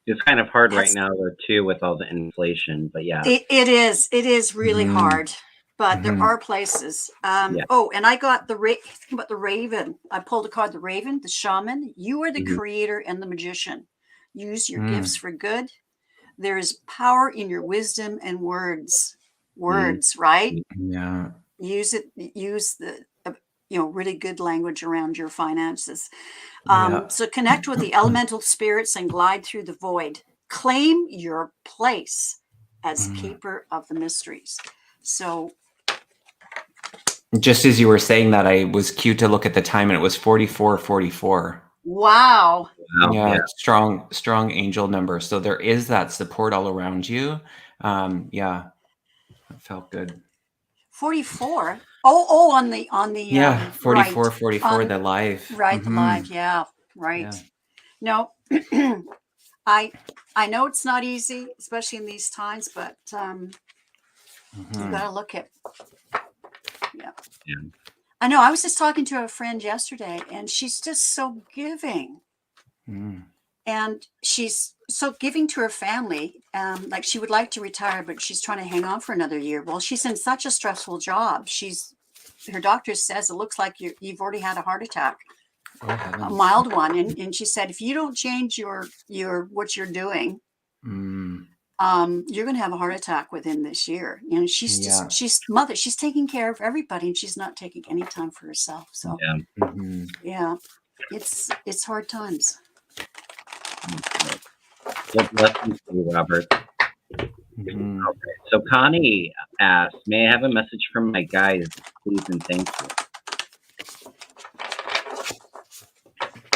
it's kind of hard right now, though, too, with all the inflation. But yeah, it is really hard. But there are places. Oh, and I got the Raven. I pulled a card, the Raven, the Shaman. You are the creator and the magician. Use your gifts for good. There is power in your wisdom and words, right? Yeah. Use it. Use really good language around your finances. Yeah. So connect with the elemental spirits and glide through the void. Claim your place as keeper of the mysteries. So Just as you were saying that, I was cute to look at the time, and it was 44:44. wow. Wow, Yeah, strong angel number. So there is that support all around you. Yeah, it felt good. 44. Oh, on the Yeah, right. 44:44, the live. Right, the live. Yeah, right. Yeah. No, I know it's not easy, especially in these times, but you got to look at. Yeah. I know. I was just talking to a friend yesterday, and she's just so giving. And she's so giving to her family. Like she would like to retire, but she's trying to hang on for another year. Well, she's in such a stressful job. Her doctor says it looks like you've already had a heart attack, a mild one. And she said, if you don't change your what you're doing, you're going to have a heart attack within this year. She's mother. She's taking care of everybody, and she's not taking any time for herself. So yeah, it's hard times. Good blessings to you, Robert. Okay. So Connie asked, may I have a message from my guys, please and thank you.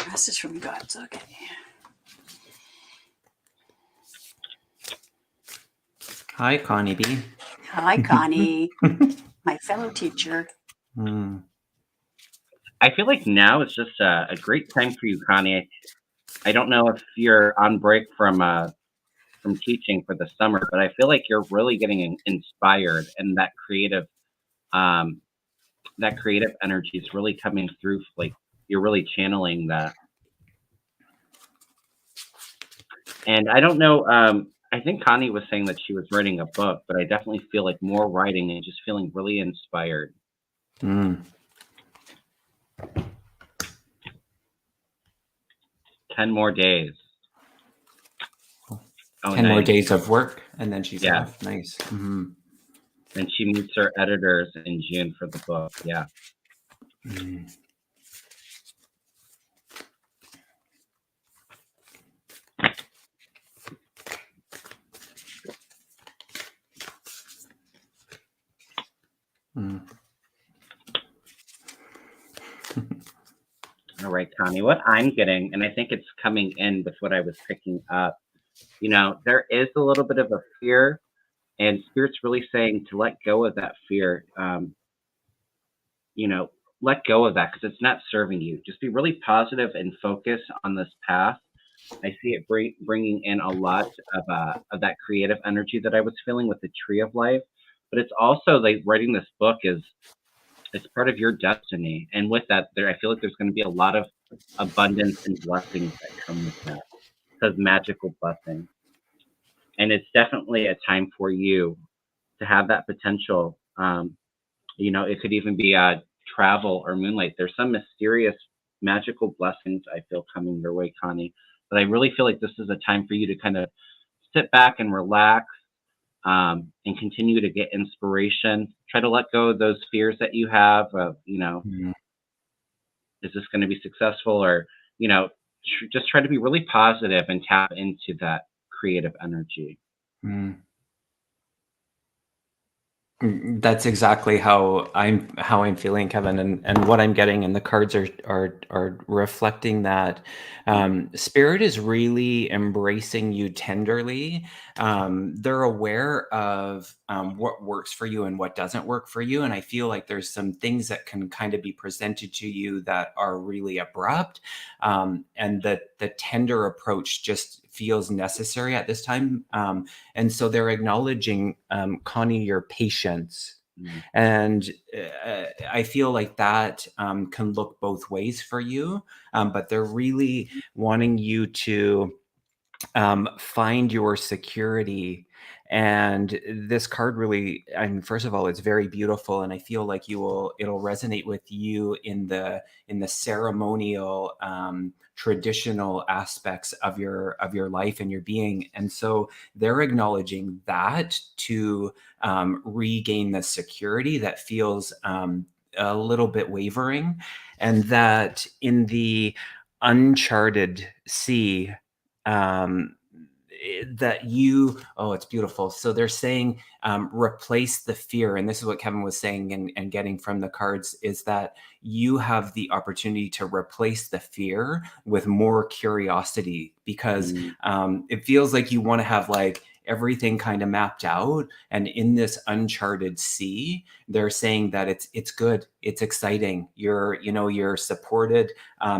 Message from God. Okay. Hi, Connie B. Hi, Connie, my fellow teacher. I feel like now is just a great time for you, Connie. I don't know if you're on break from teaching for the summer, but I feel like you're really getting inspired, and that creative energy is really coming through. Like you're really channeling that. And I don't know. I think Connie was saying that she was writing a book, but I definitely feel like more writing and just feeling really inspired. 10 more days. 10 more days of work, and then she's off. Nice. And she meets her editors in June for the book. Yeah. All right, Connie, what I'm getting, and I think it's coming in with what I was picking up, there is a little bit of a fear, and Spirit's really saying to let go of that fear. Let go of that because it's not serving you. Just be really positive and focus on this path. I see it bringing in a lot of that creative energy that I was feeling with the Tree of Life, but it's also like writing this book it's part of your destiny. And with that, I feel like there's going to be a lot of abundance and blessings that come with that. It says magical blessings. And it's definitely a time for you to have that potential. It could even be travel or moonlight. There's some mysterious magical blessings I feel coming your way, Connie. But I really feel like this is a time for you to kind of sit back and relax, and continue to get inspiration. Try to let go of those fears that you have of, is this going to be successful? Or, just try to be really positive and tap into that creative energy. That's exactly how I'm feeling, Kevin, and what I'm getting, and the cards are reflecting that. Spirit is really embracing you tenderly. They're aware of what works for you and what doesn't work for you, and I feel like there's some things that can kind of be presented to you that are really abrupt, and the tender approach just feels necessary at this time. And so they're acknowledging, Connie, your patience. And I feel like that can look both ways for you, but they're really wanting you to find your security. And this card really, first of all, it's very beautiful, and I feel like it'll resonate with you in the ceremonial, traditional aspects of your life and your being. And so they're acknowledging that to regain the security that feels a little bit wavering, and that in the uncharted sea, that it's beautiful. So they're saying, replace the fear. And this is what Kevin was saying and getting from the cards, is that you have the opportunity to replace the fear with more curiosity, because it feels like you want to have like everything kind of mapped out. And in this uncharted sea, they're saying that it's good, it's exciting, you're supported,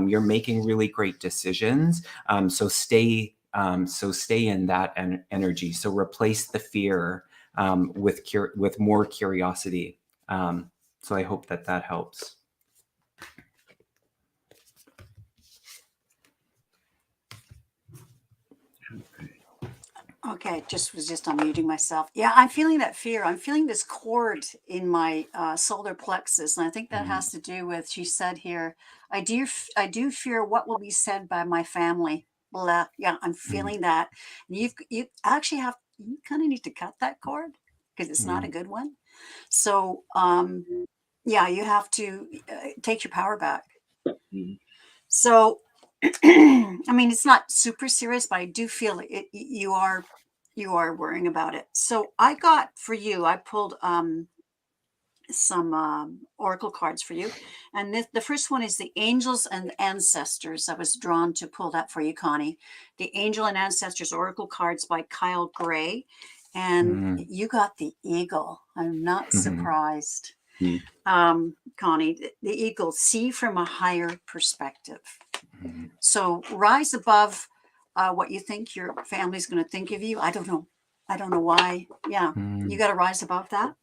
you're making really great decisions. So stay in that energy. So replace the fear with more curiosity. So I hope that helps. Okay, was just unmuting myself. Yeah, I'm feeling that fear. I'm feeling this cord in my solar plexus, and I think that has to do with. She said here, I do fear what will be said by my family. Blah. Yeah, I'm feeling that. And you actually you kind of need to cut that cord because it's not a good one. So yeah, you have to take your power back. So, I mean, it's not super serious, but I do feel it. You are worrying about it. So I got for you. I pulled some oracle cards for you, and the first one is the angels and ancestors. I was drawn to pull that for you, Connie. The Angel and Ancestors Oracle cards by Kyle Gray, and you got the eagle. I'm not surprised. Connie, the eagle, see from a higher perspective. So rise above what you think your family's going to think of you. I don't know why. Yeah, you got to rise above that.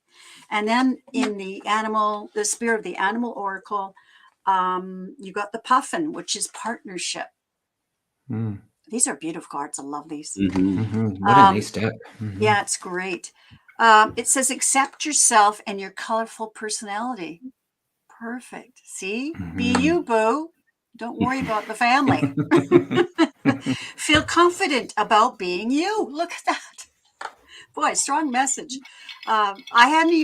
And then in the spirit of the animal oracle, you got the Puffin, which is partnership. These are beautiful cards. I love these. What a nice deck. Yeah, it's great. It says, accept yourself and your colorful personality. Perfect. See? Be you, boo. Don't worry about the family. Feel confident about being you. Look at that. Boy, strong message. I haven't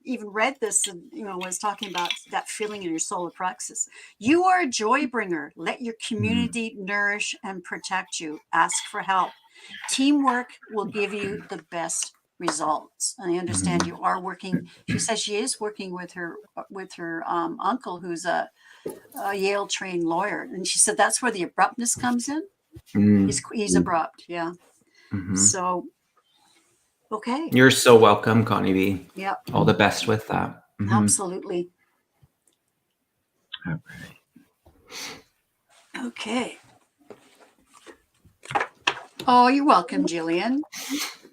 even read this, and was talking about that feeling in your solar plexus. You are a joy bringer. Let your community nourish and protect you. Ask for help. Teamwork will give you the best results. And I understand you are working. She says she is working with her uncle, who's a Yale trained lawyer, and she said that's where the abruptness comes in. He's abrupt. Yeah. So. Okay. You're so welcome, Connie B. Yeah. All the best with that. Absolutely. All right. Okay. Oh, you're welcome, Jillian.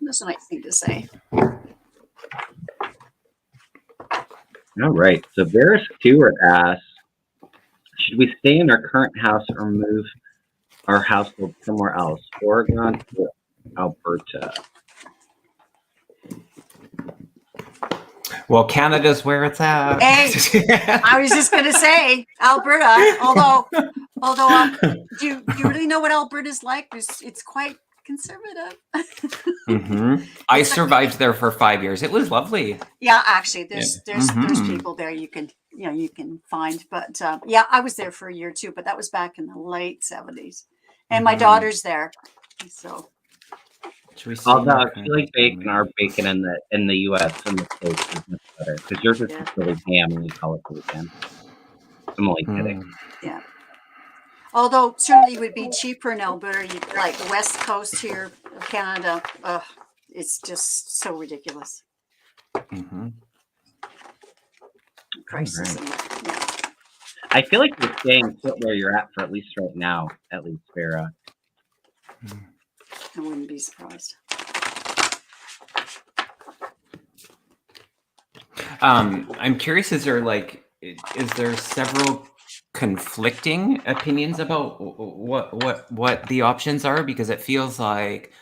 That's a nice thing to say. All right. So Vera Stewart asks, should we stay in our current house or move our household somewhere else? Oregon to Alberta. Well, Canada's where it's at. Hey, I was just going to say Alberta, although do you really know what Alberta's like? It's quite conservative. I survived there for 5 years. It was lovely. Yeah, actually, there's people there you can find, but yeah, I was there for a year too, but that was back in the late 70s, and my daughter's there, so. Although I feel like our bacon in the U.S. and the States is much better because yours is just really ham and we call it bacon. I'm only kidding. Yeah. Although certainly it would be cheaper in Alberta, like the west coast here of Canada. It's just so ridiculous. Prices. Right. Yeah. I feel like you're staying put where you're at for at least right now, Vera. I wouldn't be surprised. I'm curious, is there several conflicting opinions about what the options are? Because it feels like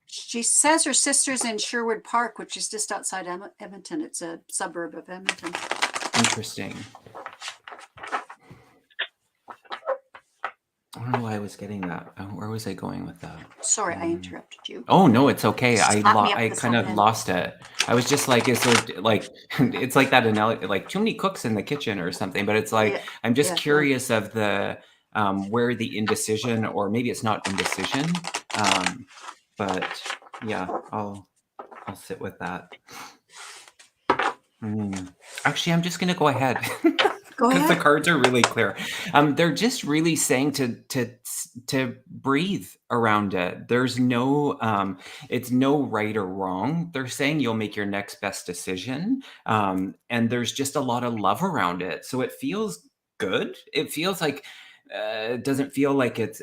she says her sister's in Sherwood Park, which is just outside Edmonton. It's a suburb of Edmonton. Interesting. I don't know why I was getting that. Where was I going with that? Sorry, I interrupted you. Oh no, it's okay. Slap me up I with kind of something. lost it. I was just like, it's like it's like that analogy, like too many cooks in the kitchen or something. But it's like Yeah, I'm just yeah, curious of the where the indecision, or maybe it's not indecision. But yeah, I'll sit with that. Actually, I'm just gonna go ahead. Go Because the ahead. cards are really clear. They're just really saying to breathe around it. There's no it's no right or wrong. They're saying you'll make your next best decision. And there's just a lot of love around it. So it feels good. It feels like it doesn't feel like it's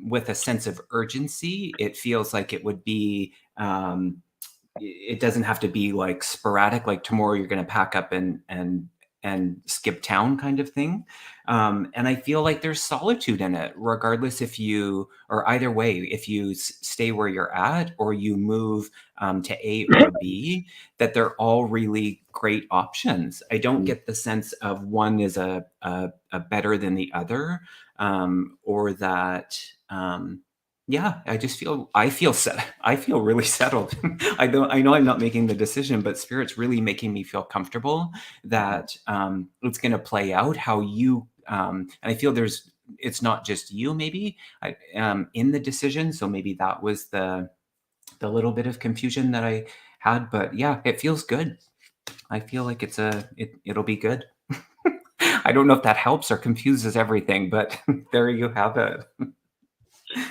with a sense of urgency. It feels like it would be it doesn't have to be like sporadic, like tomorrow you're going to pack up and skip town kind of thing. And I feel like there's solitude in it, regardless if you, or either way, if you stay where you're at or you move to A or B, that they're all really great options. I don't get the sense of one is a better than the other, or that yeah, I feel really settled. I know I'm not making the decision, but Spirit's really making me feel comfortable that it's going to play out how you and I feel it's not just you maybe in the decision. So maybe that was the little bit of confusion that I had, but yeah, it feels good. I feel like it'll be good. I don't know if that helps or confuses everything, but there you have it.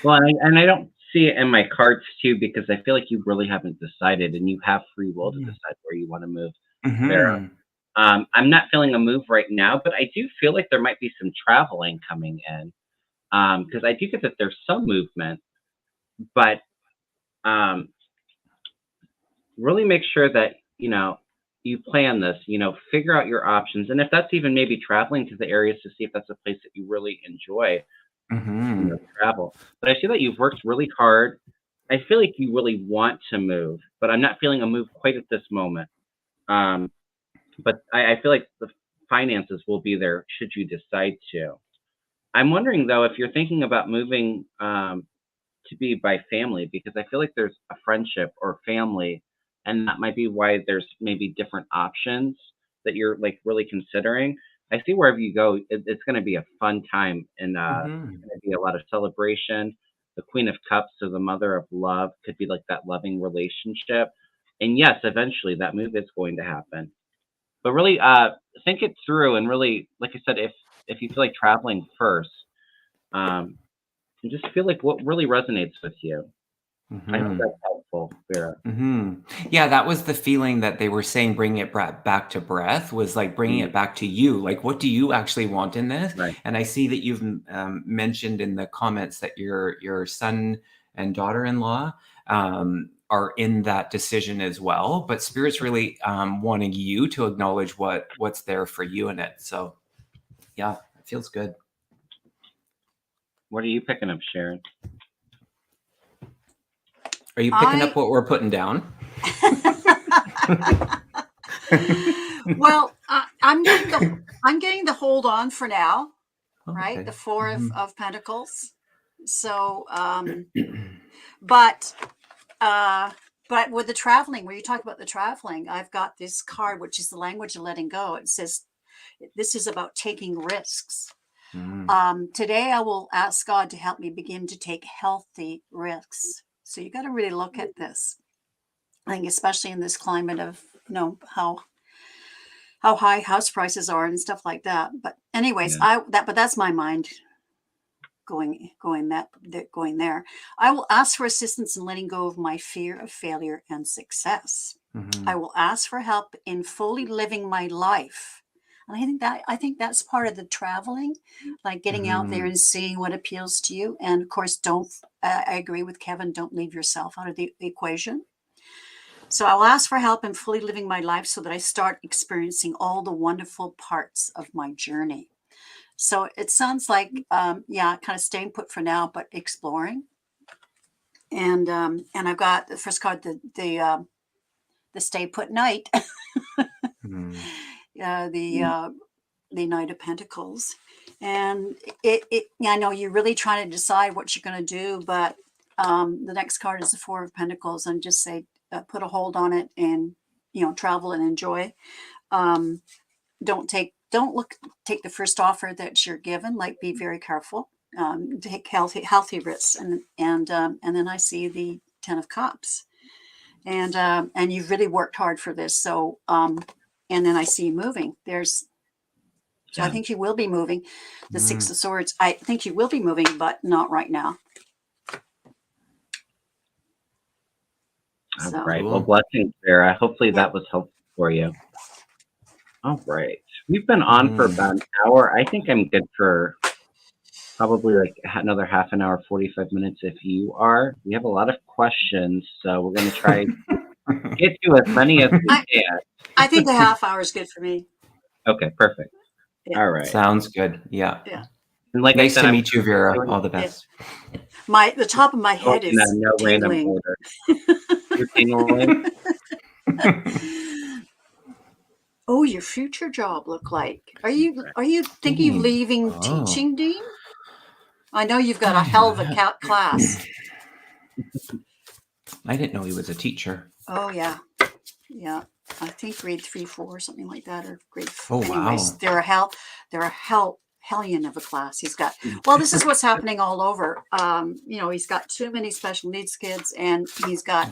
Well, and I don't see it in my cards too, because I feel like you really haven't decided, and you have free will to decide where you want to move, Vera. I'm not feeling a move right now, but I do feel like there might be some traveling coming in, because I do get that there's some movement, but really make sure that you plan this. Figure out your options, and if that's even maybe traveling to the areas to see if that's a place that you really enjoy. Travel. But I feel that you've worked really hard. I feel like you really want to move, but I'm not feeling a move quite at this moment. But I feel like the finances will be there should you decide to. I'm wondering though if you're thinking about moving to be by family, because I feel like there's a friendship or family, and that might be why there's maybe different options that you're like really considering. I see wherever you go, it's going to be a fun time, and it's going to be a lot of celebration. The Queen of Cups, so the Mother of Love, could be like that loving relationship. And yes, eventually that move is going to happen. But really, think it through, and really, like I said, if you feel like traveling first, and just feel like what really resonates with you. I hope that's helpful, Vera. Yeah, that was the feeling that they were saying, bringing it back to breath, was like bringing it back to you. Like, what do you actually want in this? Right. And I see that you've mentioned in the comments that your son and daughter-in-law are in that decision as well. But Spirit's really wanting you to acknowledge what's there for you in it. So, yeah, it feels good. What are you picking up, Sharon? Are you picking up what we're putting down? Well, I'm getting the hold on for now, right? The Four of Pentacles. So, but with the traveling, where you talk about the traveling, I've got this card, which is the language of letting go. It says, this is about taking risks. Today, I will ask God to help me begin to take healthy risks. So you got to really look at this. I think, especially in this climate of, how high house prices are and stuff like that. But anyways, but that's my mind going there. I will ask for assistance in letting go of my fear of failure and success. I will ask for help in fully living my life. And I think that's part of the traveling, like getting out there and seeing what appeals to you. And of course, I agree with Kevin, don't leave yourself out of the equation. So I'll ask for help in fully living my life so that I start experiencing all the wonderful parts of my journey. So it sounds like, kind of staying put for now, but exploring. And I've got the first card, the stay put knight, the Knight of Pentacles. And I know you're really trying to decide what you're going to do, but the next card is the Four of Pentacles, and just say, put a hold on it and, travel and enjoy. Don't take the first offer that you're given. Like, be very careful. Take healthy risks. And then I see the Ten of Cups, and you've really worked hard for this. So, and then I see you moving. So I think you will be moving. The Six of Swords. I think you will be moving, but not right now. All right. Well, blessings, Vera. Hopefully that was helpful for you. All right. We've been on for about an hour. I think I'm good for probably like another half an hour, 45 minutes if you are. We have a lot of questions, so we're going to try to get to as many as we can. I think a half hour is good for me. Okay, perfect. Yeah. All right. Sounds good. Yeah. And like nice to meet you, Vera. All the best. The top of my head is tingling. You're tingling. Oh, your future job look like? Are you thinking of leaving teaching, Dean? I know you've got a hell of a class. I didn't know he was a teacher. Oh yeah. I think grade 3, 4, or something like that, or grade. Oh anyways, wow. They're a hellion of a class. He's got. Well, this is what's happening all over. He's got too many special needs kids, and he's got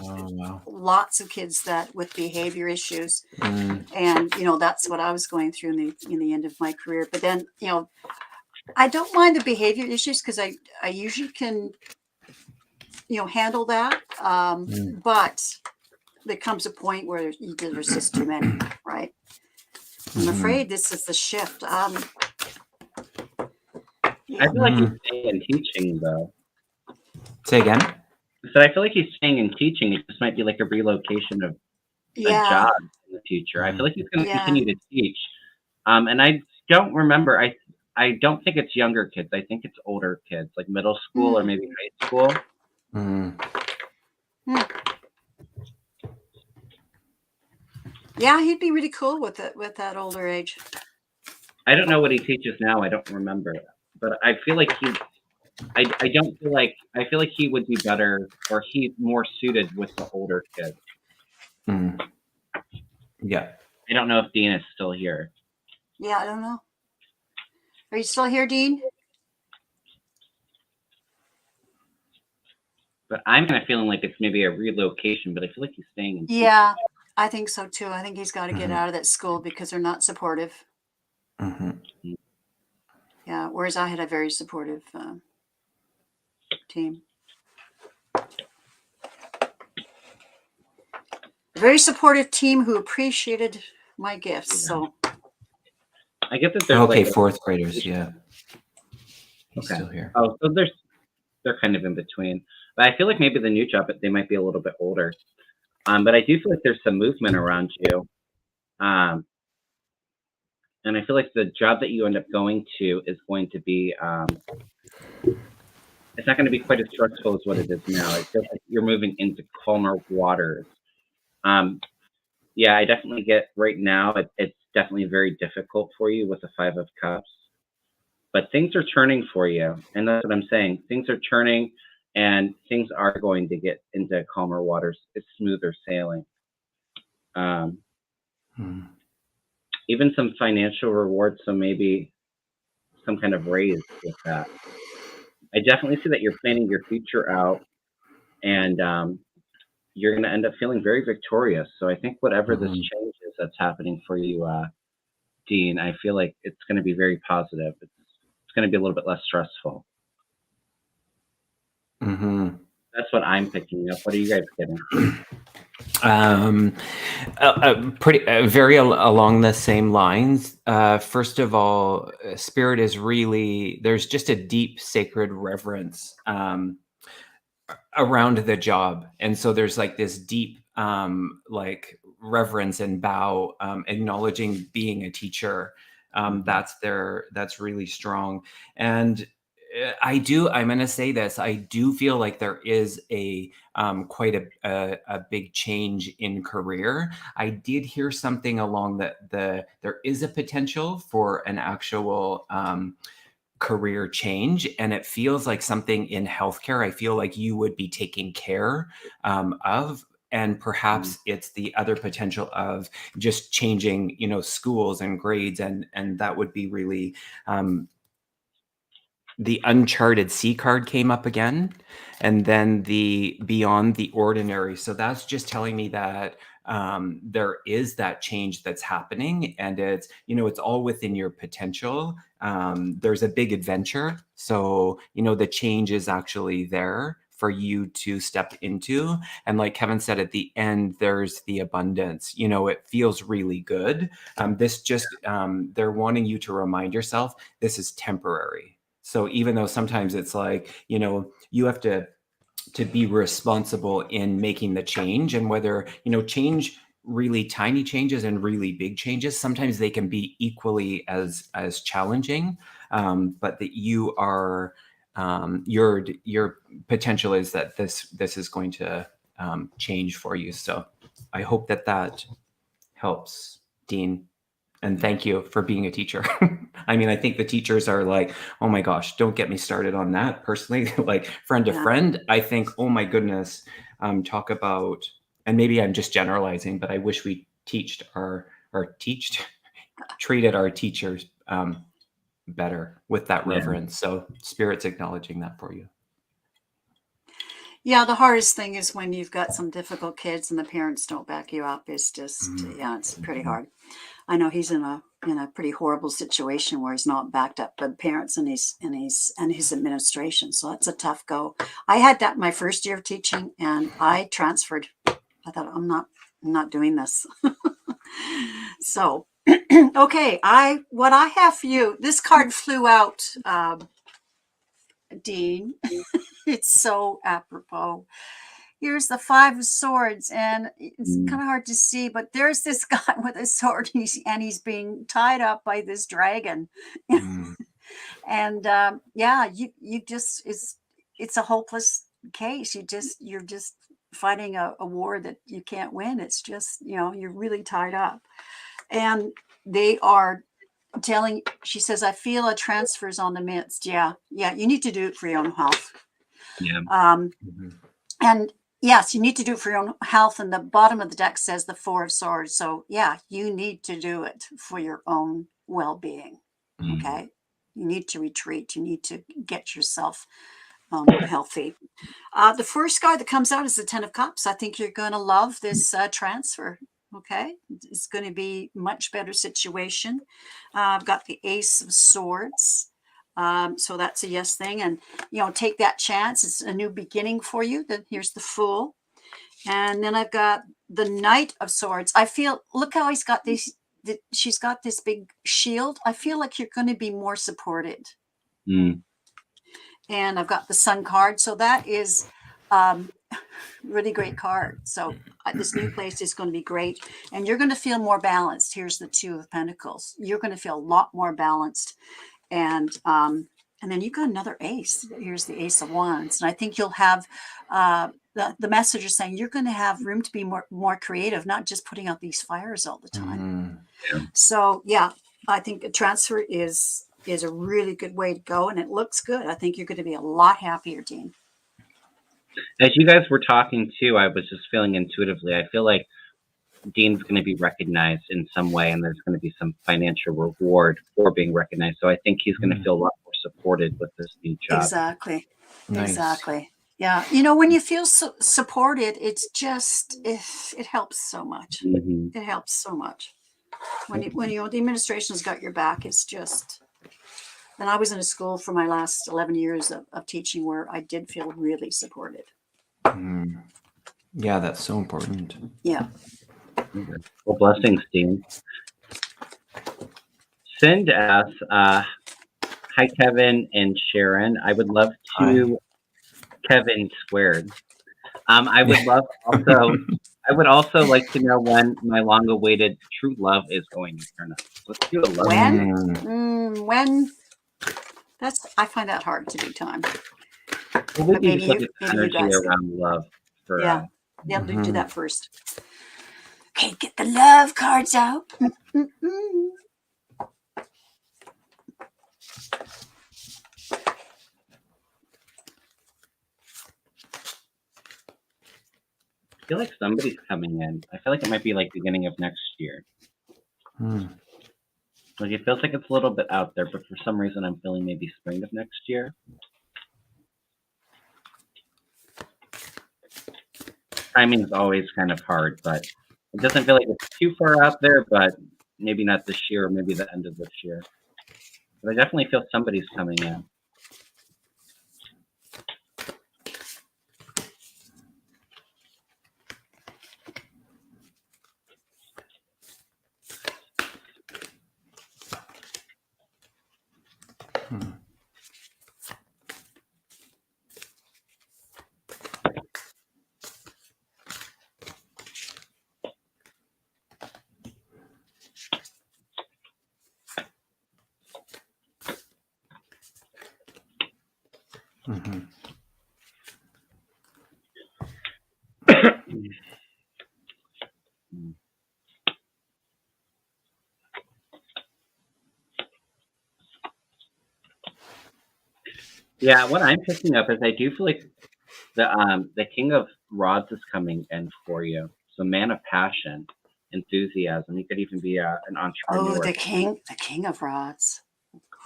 lots of kids that with behavior issues. And that's what I was going through in the end of my career. But then I don't mind the behavior issues because I usually can handle that. But there comes a point where there's just too many, right? I'm afraid this is the shift. I feel like he's staying in teaching, though. Say again? So I feel like he's staying in teaching. It just might be like a relocation of a job in the future. I feel like he's going to continue to teach. And I don't remember. I don't think it's younger kids. I think it's older kids, like middle school or maybe high school. Yeah, he'd be really cool with that older age. I don't know what he teaches now. I don't remember, but I feel like I feel like he would be better, or he's more suited with the older kids. Yeah. I don't know if Dean is still here. Yeah, I don't know. Are you still here, Dean? But I'm kind of feeling like it's maybe a relocation, but I feel like he's staying in. Yeah, I think so too. I think he's got to get out of that school because they're not supportive. Yeah, whereas I had a very supportive team. A very supportive team who appreciated my gifts. So I get that they're fourth graders. Yeah, he's still here. Oh, so they're kind of in between. But I feel like maybe the new job, they might be a little bit older. But I do feel like there's some movement around you. And I feel like the job that you end up going to is going to be, it's not going to be quite as stressful as what it is now. I feel like you're moving into calmer waters. Yeah, I definitely get right now, it's definitely very difficult for you with the Five of Cups. But things are turning for you. And that's what I'm saying. Things are turning, and things are going to get into calmer waters. It's smoother sailing. Even some financial rewards, so maybe some kind of raise with that. I definitely see that you're planning your future out, and you're going to end up feeling very victorious. So I think whatever this change is that's happening for you, Dean, I feel like it's going to be very positive. It's going to be a little bit less stressful. That's what I'm picking up. What are you guys getting? Very along the same lines. First of all, Spirit is really, there's just a deep sacred reverence around the job. And so there's like this deep like reverence and bow, acknowledging being a teacher. That's really strong. And I'm going to say this, I do feel like there is a quite a big change in career. I did hear something along there is a potential for an actual career change, and it feels like something in healthcare. I feel like you would be taking care of. And perhaps it's the other potential of just changing, schools and grades, and that would be really the uncharted sea card came up again, and then the beyond the ordinary. So that's just telling me that there is that change that's happening, and it's all within your potential. There's a big adventure. So, the change is actually there for you to step into. And like Kevin said, at the end, there's the abundance. It feels really good. They're wanting you to remind yourself this is temporary. So even though sometimes it's like, you have to be responsible in making the change, and whether, change, really tiny changes and really big changes, sometimes they can be equally as challenging. But that you are, your potential is that this is going to change for you. So I hope that helps, Dean. And thank you for being a teacher. I mean, I think the teachers are like, oh my gosh, don't get me started on that personally. Like friend to friend, I think, oh my goodness, talk about, and maybe I'm just generalizing, but I wish we treated our teachers better with that reverence. So Spirit's acknowledging that for you. Yeah, the hardest thing is when you've got some difficult kids and the parents don't back you up. It's just, it's pretty hard. I know he's in a pretty horrible situation where he's not backed up by the parents and his administration. So that's a tough go. I had that my first year of teaching, and I transferred. I thought, I'm not doing this. So, okay, what I have for you. This card flew out, Dean. It's so apropos. Here's the 5 of Swords, and it's kind of hard to see, but there's this guy with a sword, and he's being tied up by this dragon. And you just it's a hopeless case. You're just fighting a war that you can't win. It's just, you're really tied up. And they are telling, she says, I feel a transfer's on the midst. Yeah, you need to do it for your own health. And yes, you need to do it for your own health. And the bottom of the deck says the 4 of Swords. So yeah, you need to do it for your own well-being. Okay. You need to retreat. You need to get yourself healthy. The first card that comes out is the 10 of Cups. I think you're going to love this transfer. Okay. It's going to be much better situation. I've got the Ace of Swords. So that's a yes thing. And, take that chance. It's a new beginning for you. Then here's the Fool. And then I've got the Knight of Swords. I feel, look how he's got these, she's got this big shield. I feel like you're going to be more supported. And I've got the Sun card. So that is really great card. So this new place is going to be great. And you're going to feel more balanced. Here's the 2 of Pentacles. You're going to feel a lot more balanced. And then you've got another ace. Here's the Ace of Wands. And I think you'll have the message is saying you're going to have room to be more creative, not just putting out these fires all the time. So yeah, I think a transfer is a really good way to go, and it looks good. I think you're going to be a lot happier, Dean. As you guys were talking too, I was just feeling intuitively, I feel like Dean's going to be recognized in some way, and there's going to be some financial reward for being recognized. So I think he's going to feel a lot more supported with this new job. Exactly. Nice. Exactly. Yeah. When you feel supported, it's just, it helps so much. It helps so much. When the administration's got your back, it's just, and I was in a school for my last 11 years of teaching where I did feel really supported. Yeah, that's so important. Yeah. Well, blessings, Dean. Send us, hi, Kevin and Sharon. I would love to, Kevin squared. I would also like to know when my long-awaited true love is going to turn up. Let's do a love. When? I find that hard to do time. Well, we can just put energy around love. Do that first. Okay, get the love cards out. feel like somebody's coming in. I feel like it might be like beginning of next year. Like it feels like it's a little bit out there, but for some reason I'm feeling maybe spring of next year. Timing is always kind of hard, but it doesn't feel like it's too far out there, but maybe not this year or maybe the end of this year. But I definitely feel somebody's coming in. Yeah, what I'm picking up is I do feel like the King of Rods is coming in for you. So man of passion, enthusiasm. You could even be an entrepreneur. Oh, the King of Rods.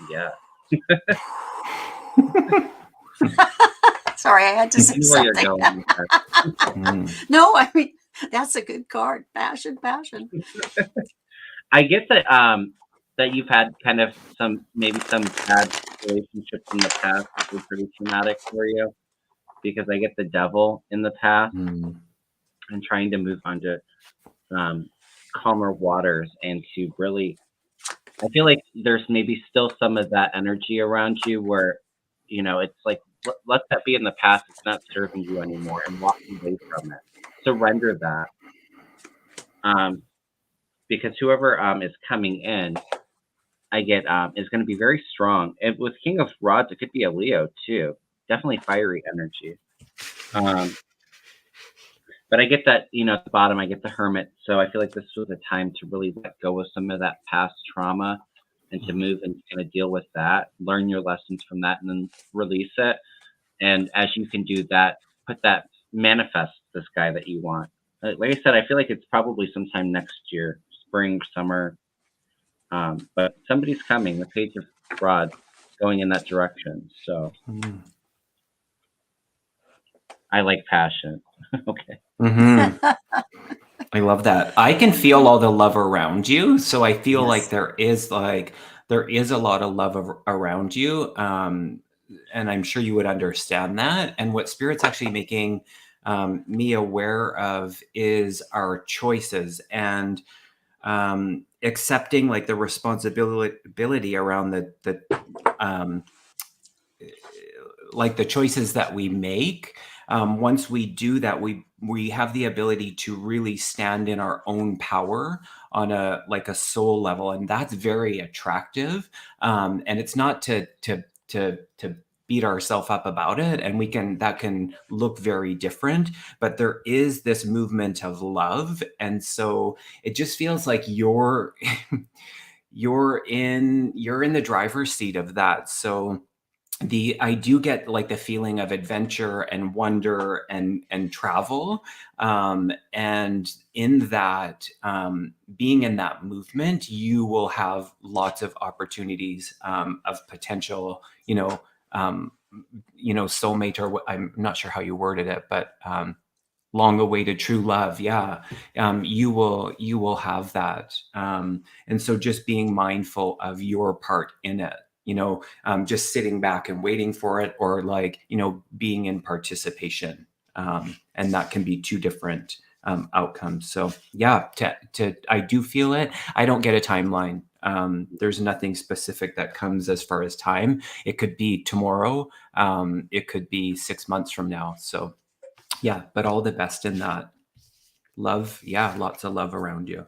Yeah. Sorry, I had to say See where you're something. going with that. No, I mean that's a good card. Passion. I get that that you've had kind of maybe some bad relationships in the past that were pretty traumatic for you, because I get the devil in the past and trying to move on to calmer waters and to really, I feel like there's maybe still some of that energy around you where, you know, it's like, let that be in the past. It's not serving you anymore, and walk away from it. Surrender that. Because whoever is coming in, I get is going to be very strong. And with King of Rods, it could be a Leo too. Definitely fiery energy. But I get that, you know, at the bottom, I get the Hermit. So I feel like this was a time to really let go of some of that past trauma and to move and kind of deal with that, learn your lessons from that, and then release it. And as you can do that, manifest this guy that you want. Like I said, I feel like it's probably sometime next year, spring, summer. But somebody's coming. The Page of Rods going in that direction. So I like passion. Okay. I love that. I can feel all the love around you. So I feel Yes. like there is a lot of love around you. And I'm sure you would understand that. And what Spirit's actually making me aware of is our choices and accepting like the responsibility around the like the choices that we make. Once we do that, we have the ability to really stand in our own power on a soul level, and that's very attractive. And it's not to beat ourselves up about it, and that can look very different, but there is this movement of love, and so it just feels like you're you're in the driver's seat of that. So I do get like the feeling of adventure and wonder and travel, and in that being in that movement, you will have lots of opportunities of potential, soulmate, or I'm not sure how you worded it, but long awaited true love. Yeah. You will have that. And so just being mindful of your part in it, just sitting back and waiting for it, or being in participation. And that can be two different outcomes. So yeah, I do feel it. I don't get a timeline. There's nothing specific that comes as far as time. It could be tomorrow. It could be 6 months from now. So yeah, but all the best in that. Love, yeah, lots of love around you.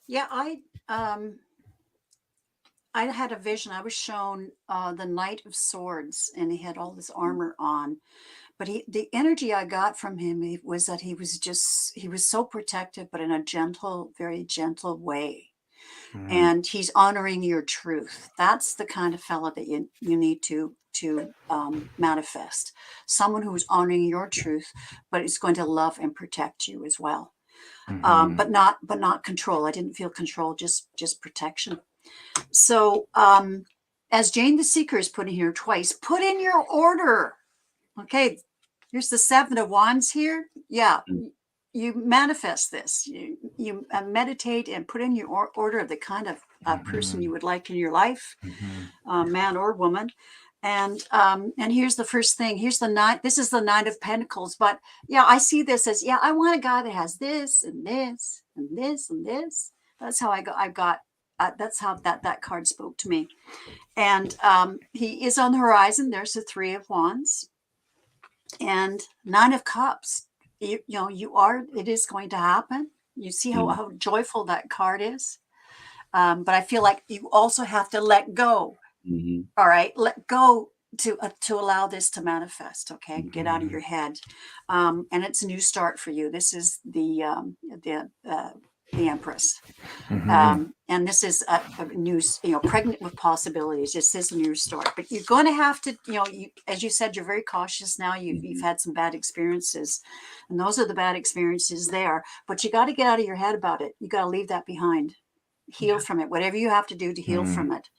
Yeah, I had a vision. I was shown the Knight of Swords, and he had all this armor on. But the energy I got from him was that he was so protective, but in a gentle, very gentle way. and he's honoring your truth. That's the kind of fella that you need to manifest. Someone who's honoring your truth, but is going to love and protect you as well. But not control. I didn't feel control, just protection. So as Jane the Seeker is put in here twice, put in your order. Okay, here's the 7 of Wands here. Yeah, you manifest this. You meditate and put in your order of the kind of person you would like in your life, man or woman. And here's the first thing. Here's the 9. This is the 9 of Pentacles. But yeah, I see this as, yeah, I want a guy that has this and this and this and this. That's how that's how that card spoke to me. And he is on the horizon. There's the 3 of Wands and 9 of Cups. It is going to happen. You see how joyful that card is. But I feel like you also have to let go. All right, let go to allow this to manifest. Okay, get out of your head, and it's a new start for you. This is the Empress, and this is a new, pregnant with possibilities. This is a new start, but you're going to have to, as you said, you're very cautious now. You've had some bad experiences, and those are the bad experiences there. But you got to get out of your head about it. You got to leave that behind. Heal from it. Whatever you have to do to heal from it.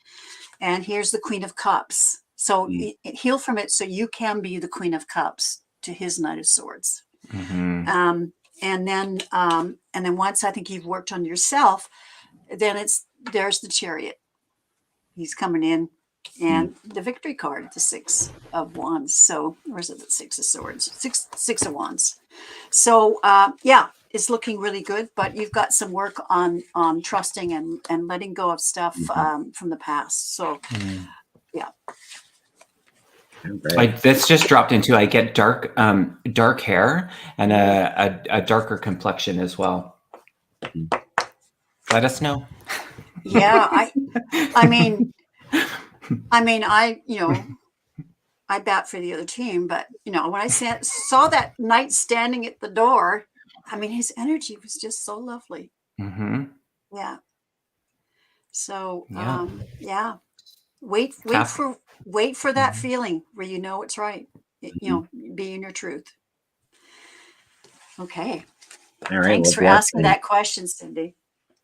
And here's the Queen of Cups. So heal from it so you can be the Queen of Cups to his Knight of Swords. And then once I think you've worked on yourself, then there's the Chariot. He's coming in, and the Victory card, the 6 of Wands. So, or is it the 6 of Swords? Six of Wands. So it's looking really good, but you've got some work on trusting and letting go of stuff from the past. So yeah. This just dropped into, I get dark hair and a darker complexion as well. Let us know. Yeah, I mean, I bat for the other team, but when I saw that knight standing at the door, I mean, his energy was just so lovely. Yeah. So wait for that feeling where it's right. Be in your truth. Okay. All right. Thanks for asking that question, Cindy.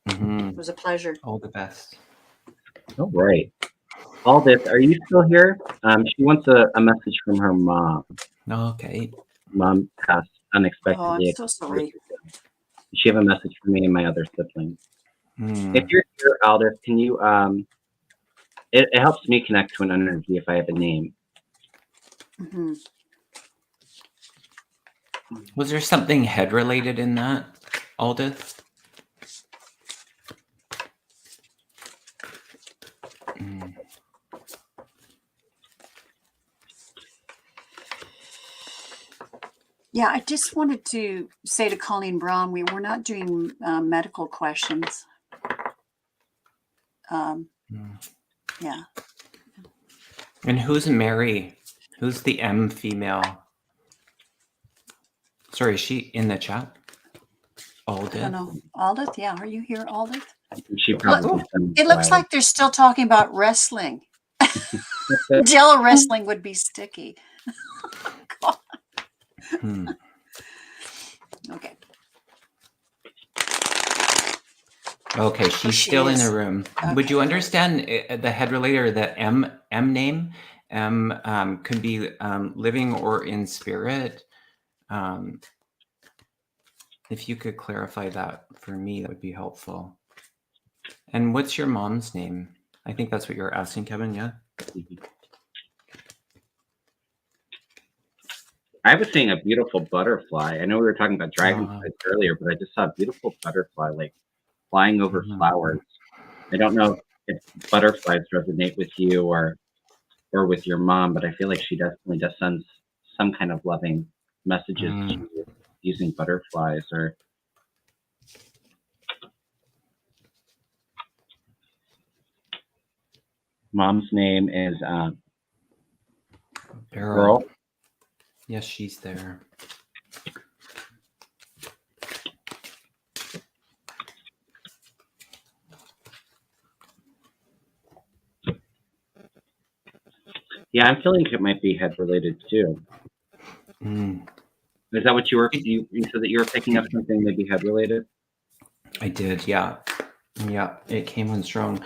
It was a pleasure. All the best. All right. Aldith, are you still here? She wants a message from her mom. Okay. Mom passed unexpectedly. Oh, I'm so sorry. She have a message for me and my other siblings. If you're here, Aldith, can you? It helps me connect to an energy if I have a name. Was there something head related in that, Aldith? Yeah, I just wanted to say to Colleen Brown, we're not doing medical questions. Yeah. And who's Mary? Who's the M female? Sorry, is she in the chat? Aldith? I don't know. Aldith? Yeah, are you here, Aldith? She probably. It looks like they're still talking about wrestling. Jello wrestling would be sticky. God. Okay. Okay, she's still in the room. Okay. Would you understand the head relator, the M name? M could be living or in spirit. If you could clarify that for me, that would be helpful. And what's your mom's name? I think that's what you're asking, Kevin, yeah? I was seeing a beautiful butterfly. I know we were talking about dragonflies earlier, but I just saw a beautiful butterfly like flying over flowers. I don't know if butterflies resonate with you or with your mom, but I feel like she definitely does send some kind of loving messages to you using butterflies. Or mom's name is Pearl. Yes, she's there. Yeah, I'm feeling it might be head related too. Is that what you said that you were picking up something maybe head related? I did, yeah. Yeah, it came on strong.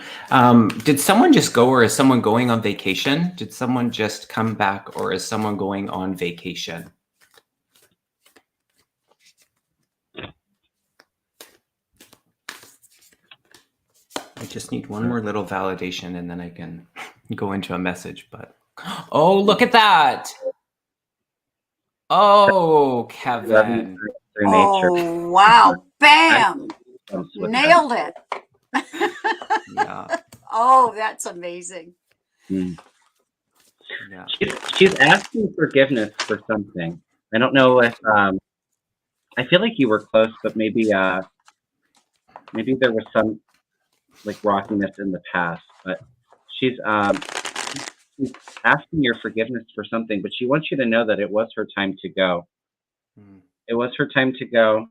Did someone just go, or is someone going on vacation? Did someone just come back, or is someone going on vacation? I just need one more little validation and then I can go into a message, but oh, look at that. Oh, Kevin. Through nature. Oh, wow. Bam. Nailed it. Yeah. Oh, that's amazing. Yeah. She's asking forgiveness for something. I don't know if I feel like you were close, but maybe there was some like rockiness in the past. But she's asking your forgiveness for something, but she wants you to know that it was her time to go. It was her time to go.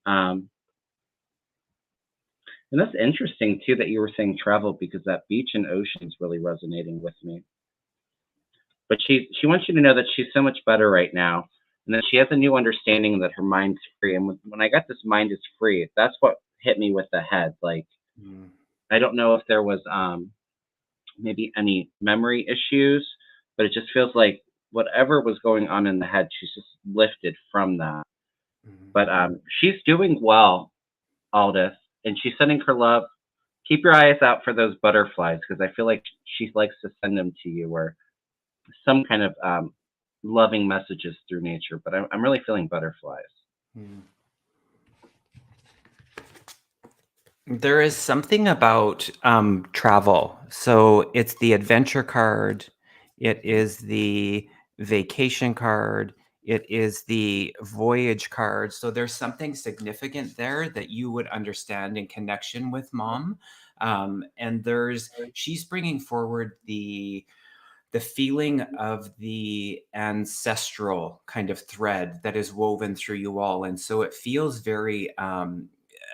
And that's interesting too that you were saying travel, because that beach and ocean is really resonating with me. But she wants you to know that she's so much better right now, and that she has a new understanding that her mind's free. And when I got this mind is free, that's what hit me with the head. Like, I don't know if there was maybe any memory issues, but it just feels like whatever was going on in the head, she's just lifted from that. But she's doing well, Aldous, and she's sending her love. Keep your eyes out for those butterflies, because I feel like she likes to send them to you, or some kind of loving messages through nature. But I'm really feeling butterflies. There is something about travel. So it's the adventure card. It is the vacation card. It is the voyage card. So there's something significant there that you would understand in connection with Mom. And she's bringing forward the feeling of the ancestral kind of thread that is woven through you all. And so it feels very,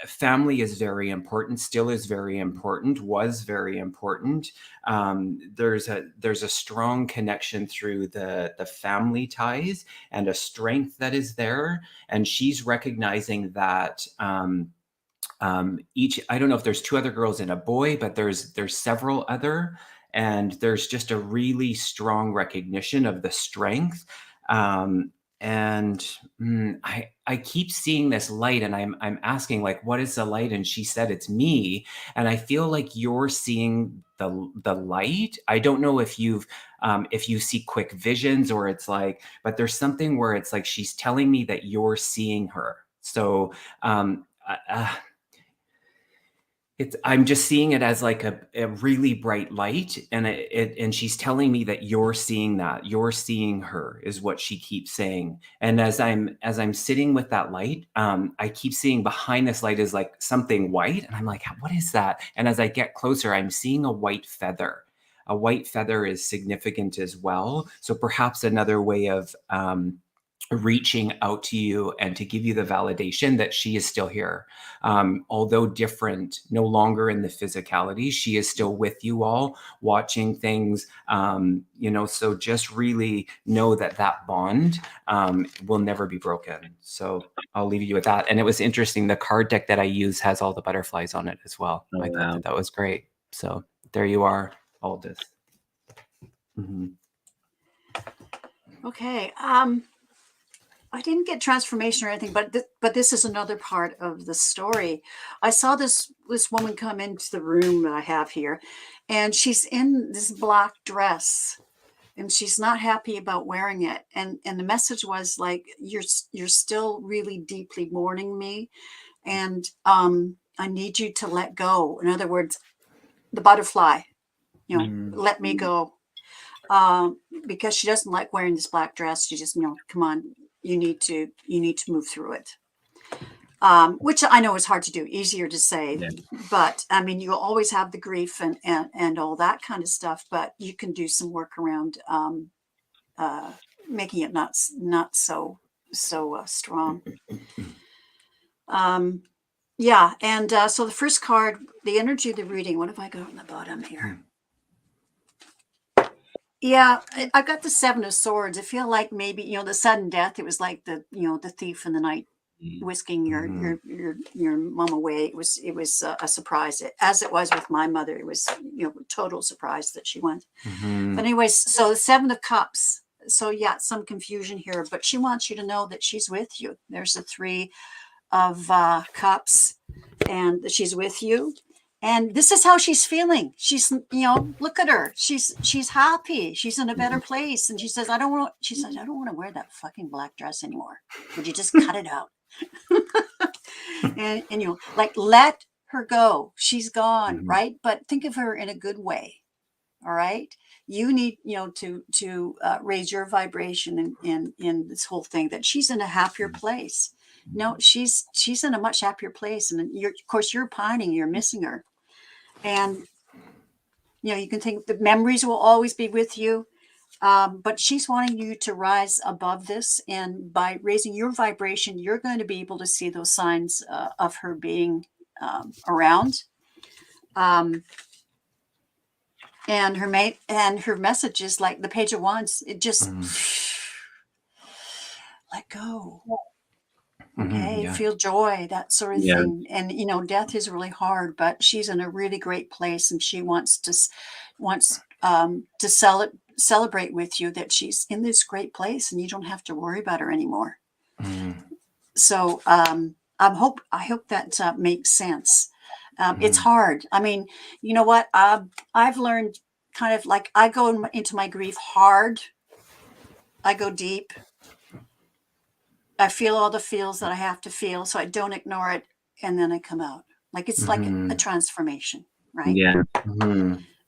family is very important, still is very important, was very important. There's a strong connection through the family ties and a strength that is there. And she's recognizing that, I don't know if there's 2 other girls and a boy, but there's several other, and there's just a really strong recognition of the strength. I keep seeing this light, and I'm asking, like, what is the light? And she said it's me, and I feel like you're seeing the light. I don't know if you see quick visions, or it's like, but there's something where it's like she's telling me that you're seeing her. So I'm just seeing it as like a really bright light, and she's telling me that you're seeing that, you're seeing her, is what she keeps saying. And as I'm sitting with that light, I keep seeing behind this light is like something white, and I'm like, what is that? And as I get closer, I'm seeing a white feather. A white feather is significant as well. So perhaps another way of reaching out to you and to give you the validation that she is still here. Although different, no longer in the physicality, she is still with you all, watching things, so just really know that bond will never be broken. So I'll leave you with that. And it was interesting, the card deck that I use has all the butterflies on it as well. Oh, I thought that was great. So there you are, Aldous. Okay. I didn't get transformation or anything, but this is another part of the story. I saw this woman come into the room that I have here, and she's in this black dress, and she's not happy about wearing it. And the message was like, you're still really deeply mourning me, and I need you to let go. In other words, the butterfly, let me go. Because she doesn't like wearing this black dress. She just, come on, you need to move through it. Which I know is hard to do, easier to say, but I mean, you'll always have the grief and all that kind of stuff, but you can do some work around making it not so strong. Yeah. And so the first card, the energy of the reading, what have I got on the bottom here? Yeah, I got the Seven of Swords. I feel like maybe, the sudden death, it was like the thief in the night whisking your mom away. It was a surprise, as it was with my mother. It was, a total surprise that she went. But anyways, so the Seven of Cups. So yeah, some confusion here, but she wants you to know that she's with you. There's the Three of Cups, and she's with you. And this is how she's feeling. She's, look at her. She's happy. She's in a better place. And she says, I don't want to wear that fucking black dress anymore. Would you just cut it out? and like, let her go. She's gone, right? But think of her in a good way. All right. You need, to raise your vibration in this whole thing, that she's in a happier place. No, she's in a much happier place. And of course, you're pining, you're missing her. And, you can think the memories will always be with you. But she's wanting you to rise above this. And by raising your vibration, you're going to be able to see those signs of her being around. And her message is like the Page of Wands. It just let go. Okay, feel joy, that sort of thing. And death is really hard, but she's in a really great place, and she wants to celebrate with you that she's in this great place, and you don't have to worry about her anymore. So I hope that makes sense. It's hard. I mean, you know what? I've learned kind of like, I go into my grief hard. I go deep. I feel all the feels that I have to feel, so I don't ignore it, and then I come out. Like, it's like a transformation, right? Yeah.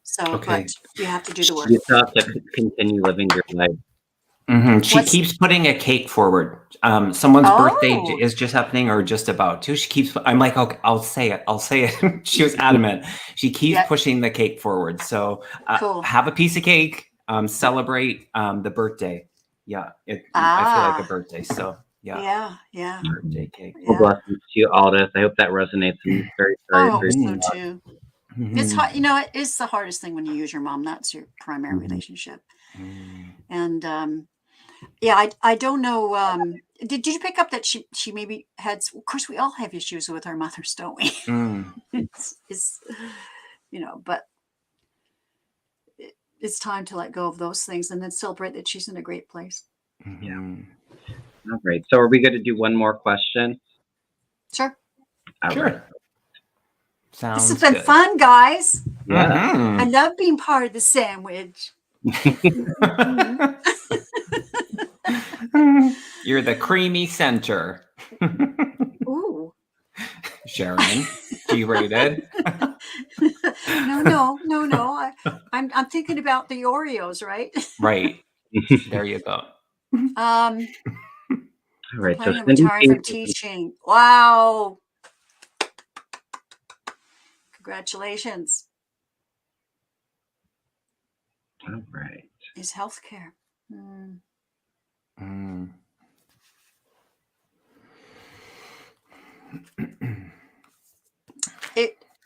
So, but you have to do the work. You still have to continue living your life. She keeps putting a cake forward. Someone's birthday is just happening, or just about to. She keeps. I'm like, okay, I'll say it. She was adamant. She keeps pushing the cake forward. So cool. Have a piece of cake. Celebrate the birthday. Yeah, I feel like a birthday. So yeah. Birthday cake. Well, blessings to you, Aldous. I hope that resonates. I'm very sorry. I hope so too. It's hard. It's the hardest thing when you use your mom. That's your primary relationship. And I don't know. Did you pick up that she maybe had? Of course, we all have issues with our mothers, don't we? It's but it's time to let go of those things and then celebrate that she's in a great place. Yeah. All right. So, are we going to do one more question? Sure. Sure. Right. Sounds This has been fun, guys. Yeah. I love being part of the sandwich. You're the creamy center. Ooh. Sharon, G-rated. No. I'm thinking about the Oreos, right? Right. There you go. All right. So I'm retiring from teaching. Wow. Congratulations. All right. Is healthcare.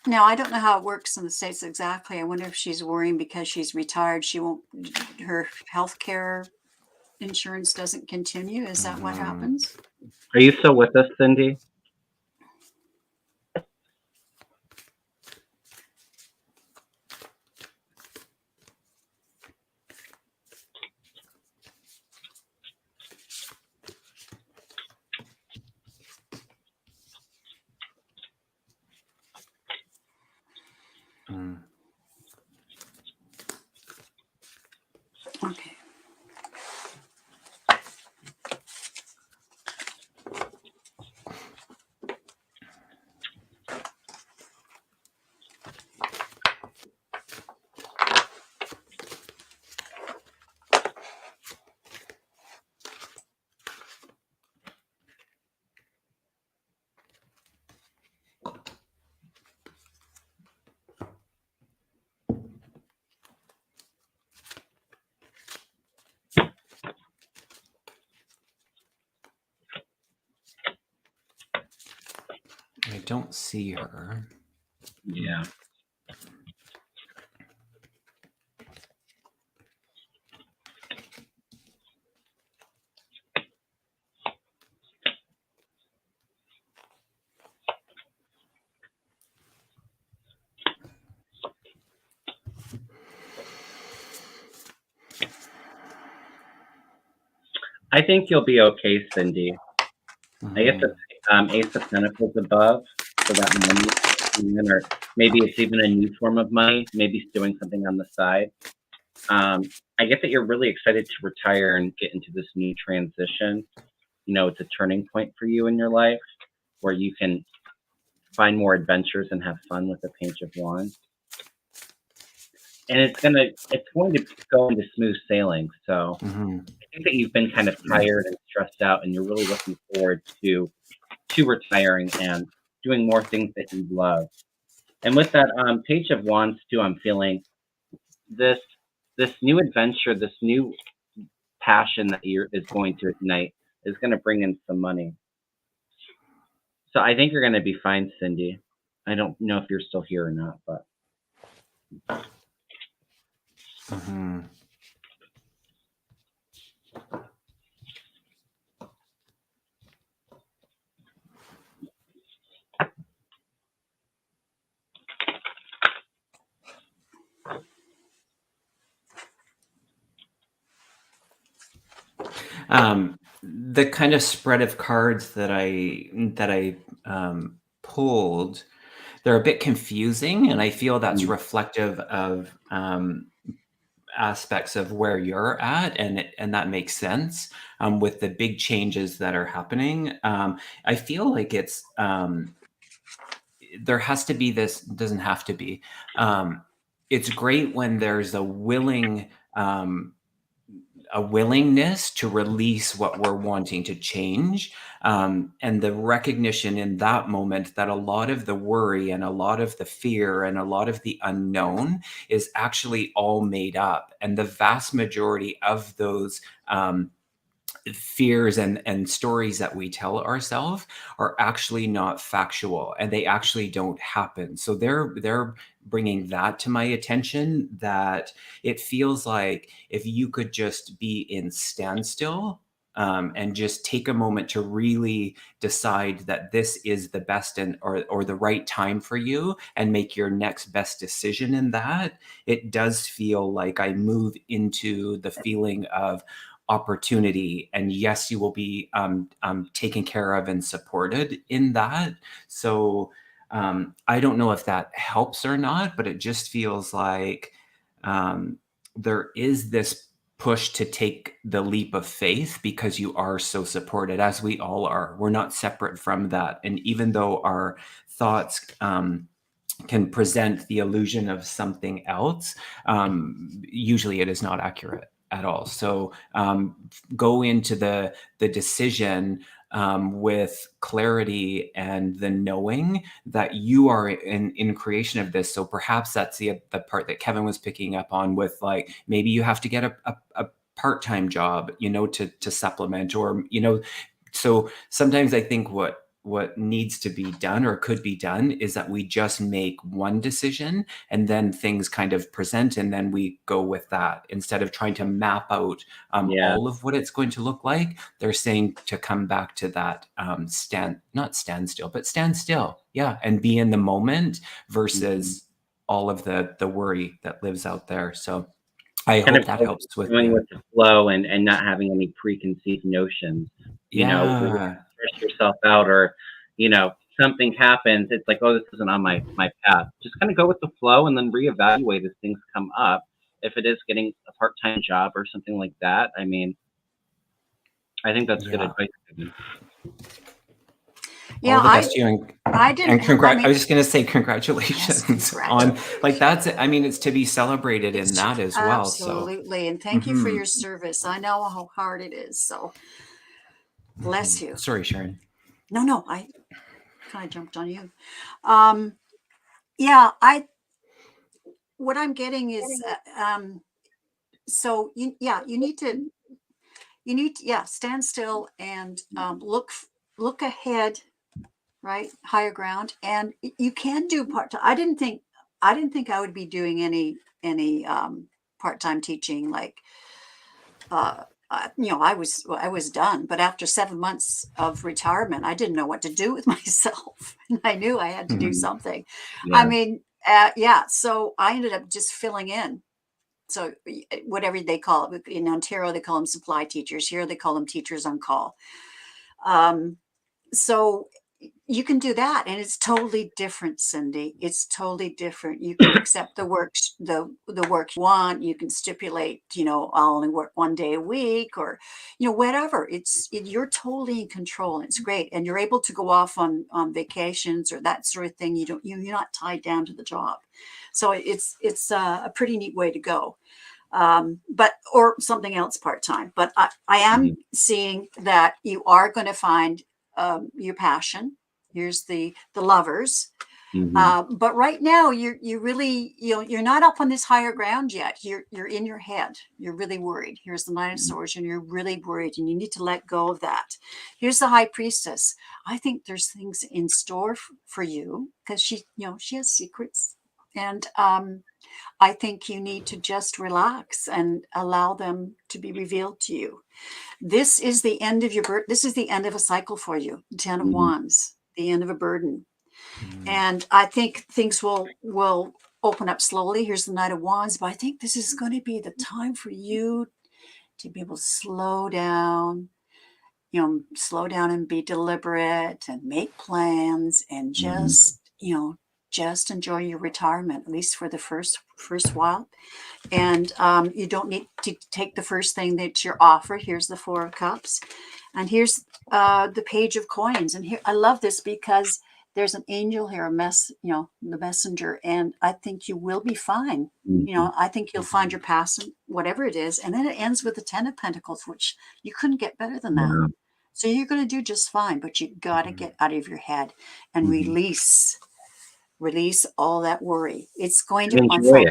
Now, I don't know how it works in the States exactly. I wonder if she's worrying because she's retired, her health care insurance doesn't continue. Is that what happens? Are you still with us, Cindy? Okay. I don't see her. Yeah. I think you'll be okay, Cindy. I guess it's Ace of Pentacles above, so that money is coming in, or maybe it's even a new form of money. Maybe it's doing something on the side. I get that you're really excited to retire and get into this new transition. It's a turning point for you in your life where you can find more adventures and have fun with the Page of Wands. And it's going to go into smooth sailing. So I think that you've been kind of tired and stressed out, and you're really looking forward to retiring and doing more things that you love. And with that Page of Wands too, I'm feeling this new adventure, this new passion that is going to ignite is going to bring in some money. So I think you're going to be fine, Cindy. I don't know if you're still here or not, but. The kind of spread of cards that I pulled, they're a bit confusing, and I feel that's reflective of aspects of where you're at, and that makes sense with the big changes that are happening. I feel like it's there has to be this, doesn't have to be. It's great when there's a willingness to release what we're wanting to change, and the recognition in that moment that a lot of the worry and a lot of the fear and a lot of the unknown is actually all made up, and the vast majority of those fears and stories that we tell ourselves are actually not factual, and they actually don't happen. So they're bringing that to my attention, that it feels like if you could just be in standstill and just take a moment to really decide that this is the best or the right time for you, and make your next best decision in that, it does feel like I move into the feeling of opportunity, and yes, you will be taken care of and supported in that. So I don't know if that helps or not, but it just feels like there is this push to take the leap of faith, because you are so supported, as we all are. We're not separate from that. And even though our thoughts can present the illusion of something else, usually it is not accurate at all. So go into the decision with clarity and the knowing that you are in creation of this. So perhaps that's the part that Kevin was picking up on, with like, maybe you have to get a part-time job, to supplement, or, so sometimes I think what needs to be done, or could be done, is that we just make one decision, and then things kind of present, and then we go with that, instead of trying to map out all of what it's going to look like. They're saying to come back to that not stand still, but stand still, and be in the moment, versus all of the worry that lives out there. So I hope that helps with going with the flow, and not having any preconceived notions. Stress yourself out, or something happens, it's like, oh, this isn't on my path. Just kind of go with the flow, and then reevaluate as things come up. If it is getting a part-time job or something like that, I mean, I think that's good advice. Yeah, all the best to you, and I was just going to say congratulations on, like, that's, I mean, it's to be celebrated in that as well. Absolutely. And thank you for your service. I know how hard it is. So bless you. Sorry, Sharon. No, I kind of jumped on you. What I'm getting is, so you need to stand still and look ahead, right? Higher ground. And you can do part-time. I didn't think I would be doing any part-time teaching, like, I was done, but after 7 months of retirement, I didn't know what to do with myself, and I knew I had to do something. I mean, so I ended up just filling in So whatever they call it, in Ontario, they call them supply teachers. Here they call them teachers on call. So you can do that, and it's totally different, Cindy. It's totally different. You can accept the work you want. You can stipulate, I'll only work 1 day a week, or whatever. You're totally in control, and it's great. And you're able to go off on vacations or that sort of thing. You're not tied down to the job. So it's a pretty neat way to go. Or something else part-time. But I am seeing that you are going to find your passion. Here's the lovers. But right now you really, you're not up on this higher ground yet. You're in your head. You're really worried. Here's the Nine of Swords, and you're really worried, and you need to let go of that. Here's the High Priestess. I think there's things in store for you, because she has secrets. And I think you need to just relax and allow them to be revealed to you. This is the end of this is the end of a cycle for you. 10 of Wands, the end of a burden. And I think things will open up slowly. Here's the Knight of Wands, but I think this is going to be the time for you to be able to slow down and be deliberate and make plans and just enjoy your retirement, at least for the first while. And you don't need to take the first thing that's your offer. Here's the Four of Cups, and here's the Page of Coins. And here, I love this because there's an angel here, the messenger, and I think you will be fine. I think you'll find your past, whatever it is. And then it ends with the 10 of Pentacles, which you couldn't get better than that. So you're going to do just fine, but you got to get out of your head and release all that worry. It's going to unfold.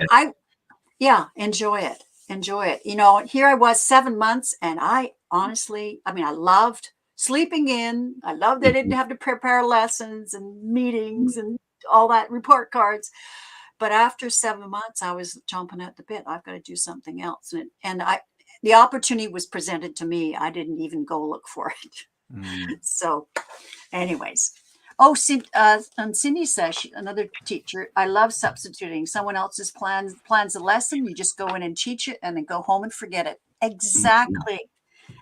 Enjoy it. Here I was 7 months, and I honestly, I loved sleeping in. I loved that I didn't have to prepare lessons and meetings and all that, report cards. But after 7 months, I was chomping at the bit. I've got to do something else. And the opportunity was presented to me. I didn't even go look for it. So anyways. Oh, and Cindy says, another teacher, I love substituting someone else's plans a lesson. You just go in and teach it and then go home and forget it. Exactly.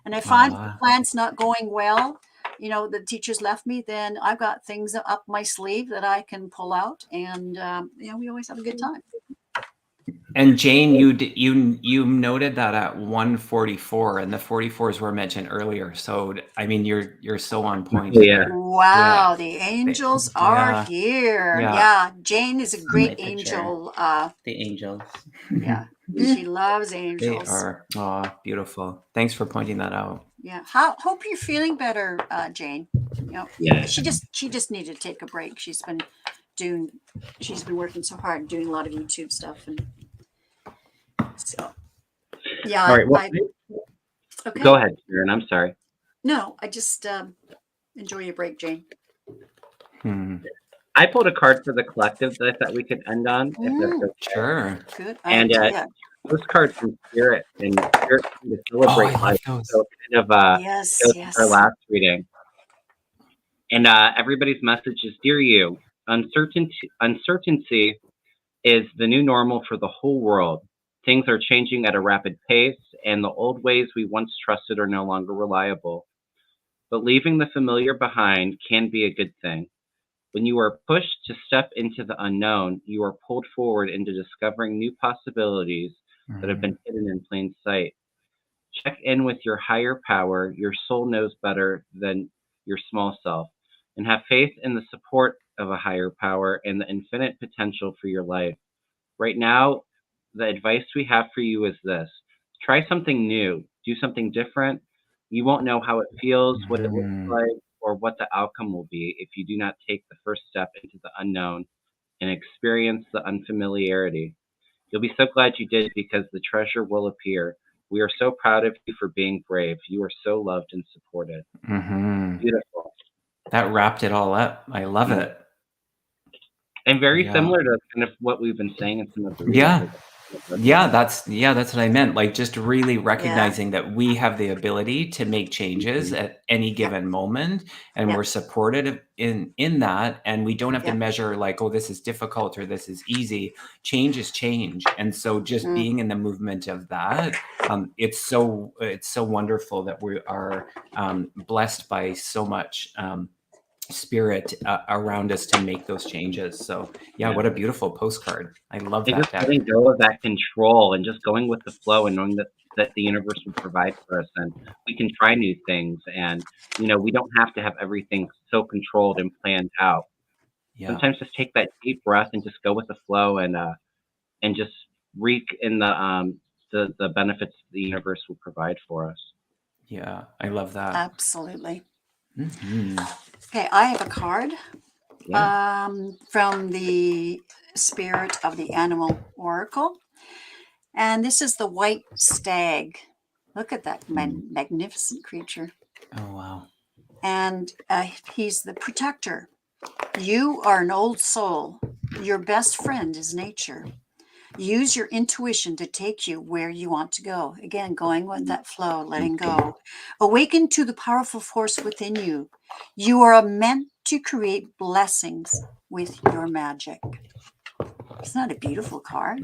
And if the plan's not going well, the teacher's left me, then I've got things up my sleeve that I can pull out, and we always have a good time. And Jane, you noted that at 144, and the 44s were mentioned earlier. So you're so on point. Yeah. Wow, the angels are here. Yeah, Jane is a great angel. The angels. Yeah, she loves angels. They are beautiful. Thanks for pointing that out. Yeah, hope you're feeling better, Jane. She just needed to take a break. She's been working so hard, doing a lot of YouTube stuff, and so yeah. All right. Okay. Go ahead, Sharon. I'm sorry. No, I just enjoy your break, Jane. I pulled a card for the collective that I thought we could end on. If that's okay. Sure. Good. And those cards from Spirit, and Spirit to celebrate life. So kind of yes. Our last reading. And everybody's message is, dear you, uncertainty is the new normal for the whole world. Things are changing at a rapid pace, and the old ways we once trusted are no longer reliable. But leaving the familiar behind can be a good thing. When you are pushed to step into the unknown, you are pulled forward into discovering new possibilities that have been hidden in plain sight. Check in with your higher power. Your soul knows better than your small self, and have faith in the support of a higher power and the infinite potential for your life. Right now, the advice we have for you is this: try something new, do something different. You won't know how it feels, what it looks like, or what the outcome will be if you do not take the first step into the unknown and experience the unfamiliarity. You'll be so glad you did, because the treasure will appear. We are so proud of you for being brave. You are so loved and supported. Beautiful. That wrapped it all up. I love it. And very similar to kind of what we've been saying in some of the readings. Yeah, that's what I meant. Like just really recognizing that we have the ability to make changes at any given moment, and we're supported in that, and we don't have to measure like, oh, this is difficult or this is easy. Change is change, and so just being in the movement of that, it's so wonderful that we are blessed by so much spirit around us to make those changes. So what a beautiful postcard. I love that. Just letting go of that control and just going with the flow and knowing that the universe will provide for us, and we can try new things, and we don't have to have everything so controlled and planned out. Sometimes just take that deep breath and just go with the flow, and just reek in the benefits the universe will provide for us. Yeah, I love that. Absolutely. Okay, I have a card from the Spirit of the Animal Oracle. And this is the white stag. Look at that magnificent creature. Oh, wow. And he's the protector. You are an old soul. Your best friend is nature. Use your intuition to take you where you want to go. Again, going with that flow, letting go. Awaken to the powerful force within you. You are meant to create blessings with your magic. Isn't that a beautiful card?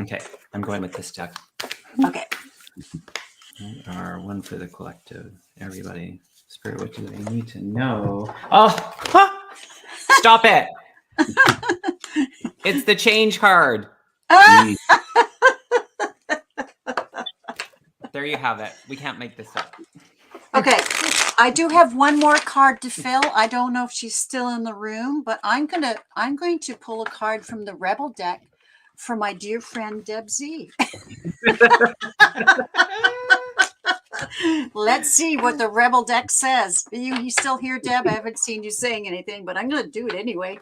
Okay, I'm going with this deck. Okay. One for the collective. Everybody, Spirit, what do they need to know? Oh, stop it! It's the change card. There you have it. We can't make this up. Okay, I do have one more card to fill. I don't know if she's still in the room, but I'm going to pull a card from the Rebel deck for my dear friend Deb Z. Let's see what the Rebel deck says. You still here, Deb? I haven't seen you saying anything, but I'm going to do it anyway.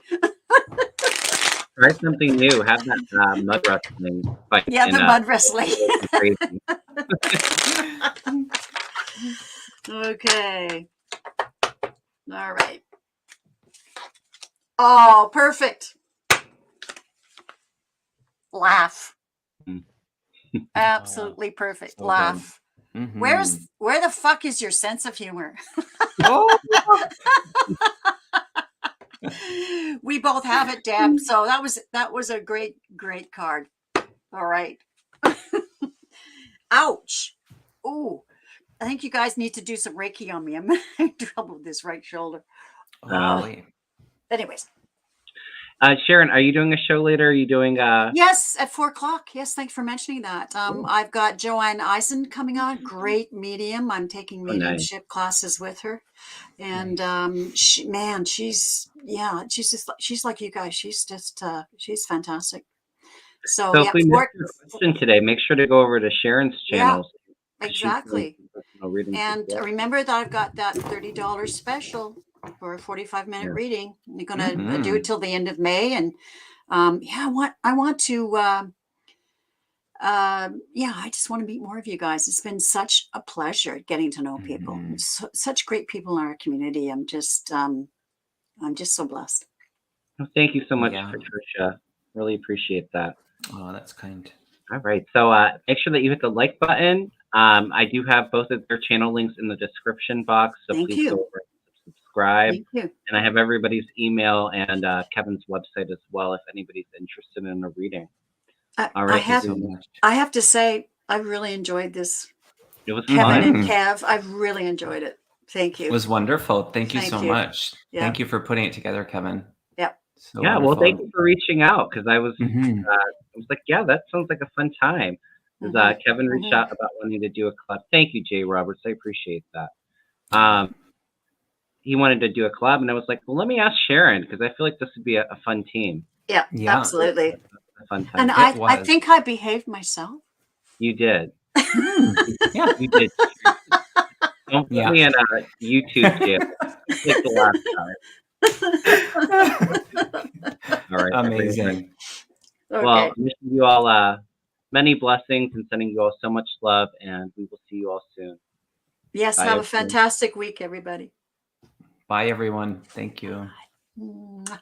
Try something new. Have that mud wrestling fight. Yeah, the mud wrestling. Okay. All right. Oh, perfect. Laugh. Absolutely perfect. So laugh. Where the fuck is your sense of humor? We both have it, Deb. So that was a great card. All right. Ouch. Ooh. I think you guys need to do some Reiki on me. I'm having trouble with this right shoulder. Anyways. Sharon, are you doing a show later? Are you doing Yes, at 4:00. Yes, thanks for mentioning that. I've got Joanne Eisen coming on, great medium. I'm taking mediumship classes with her. And she's like you guys. She's just she's fantastic. So if we missed your question today, make sure to go over to Sharon's channels. Yeah, exactly. And remember that I've got that $30 special for a 45-minute reading. I'm going to do it till the end of May. And I want to, I just want to meet more of you guys. It's been such a pleasure getting to know people. Such great people in our community. I'm just so blessed. Well, thank you so much, Patricia. Really appreciate that. Oh, that's kind. All right. So make sure that you hit the like button. I do have both of their channel links in the description box. So please go over and subscribe. Thank you. And I have everybody's email and Kevin's website as well if anybody's interested in a reading. All right. I have to say, I really enjoyed this. It was Kevin and Kev. I really enjoyed it. Thank you. It was wonderful. Thank you so much. Yeah. Thank you for putting it together, Kevin. Yep. So well, thank you for reaching out because I was like, yeah, that sounds like a fun time. Kevin reached out about wanting to do a collab. Thank you, Jay Roberts. I appreciate that. He wanted to do a collab, and I was like, well, let me ask Sharon because I feel like this would be a fun team. Yeah, absolutely. A fun time. And I think I behaved myself. You did. Yeah, you did. Don't put me in a YouTube jail. Take the last time. All right. Amazing. Okay. Well, wishing you all many blessings and sending you all so much love, and we will see you all soon. Yes, have a fantastic week, everybody. Bye, everyone. Thank you. Bye.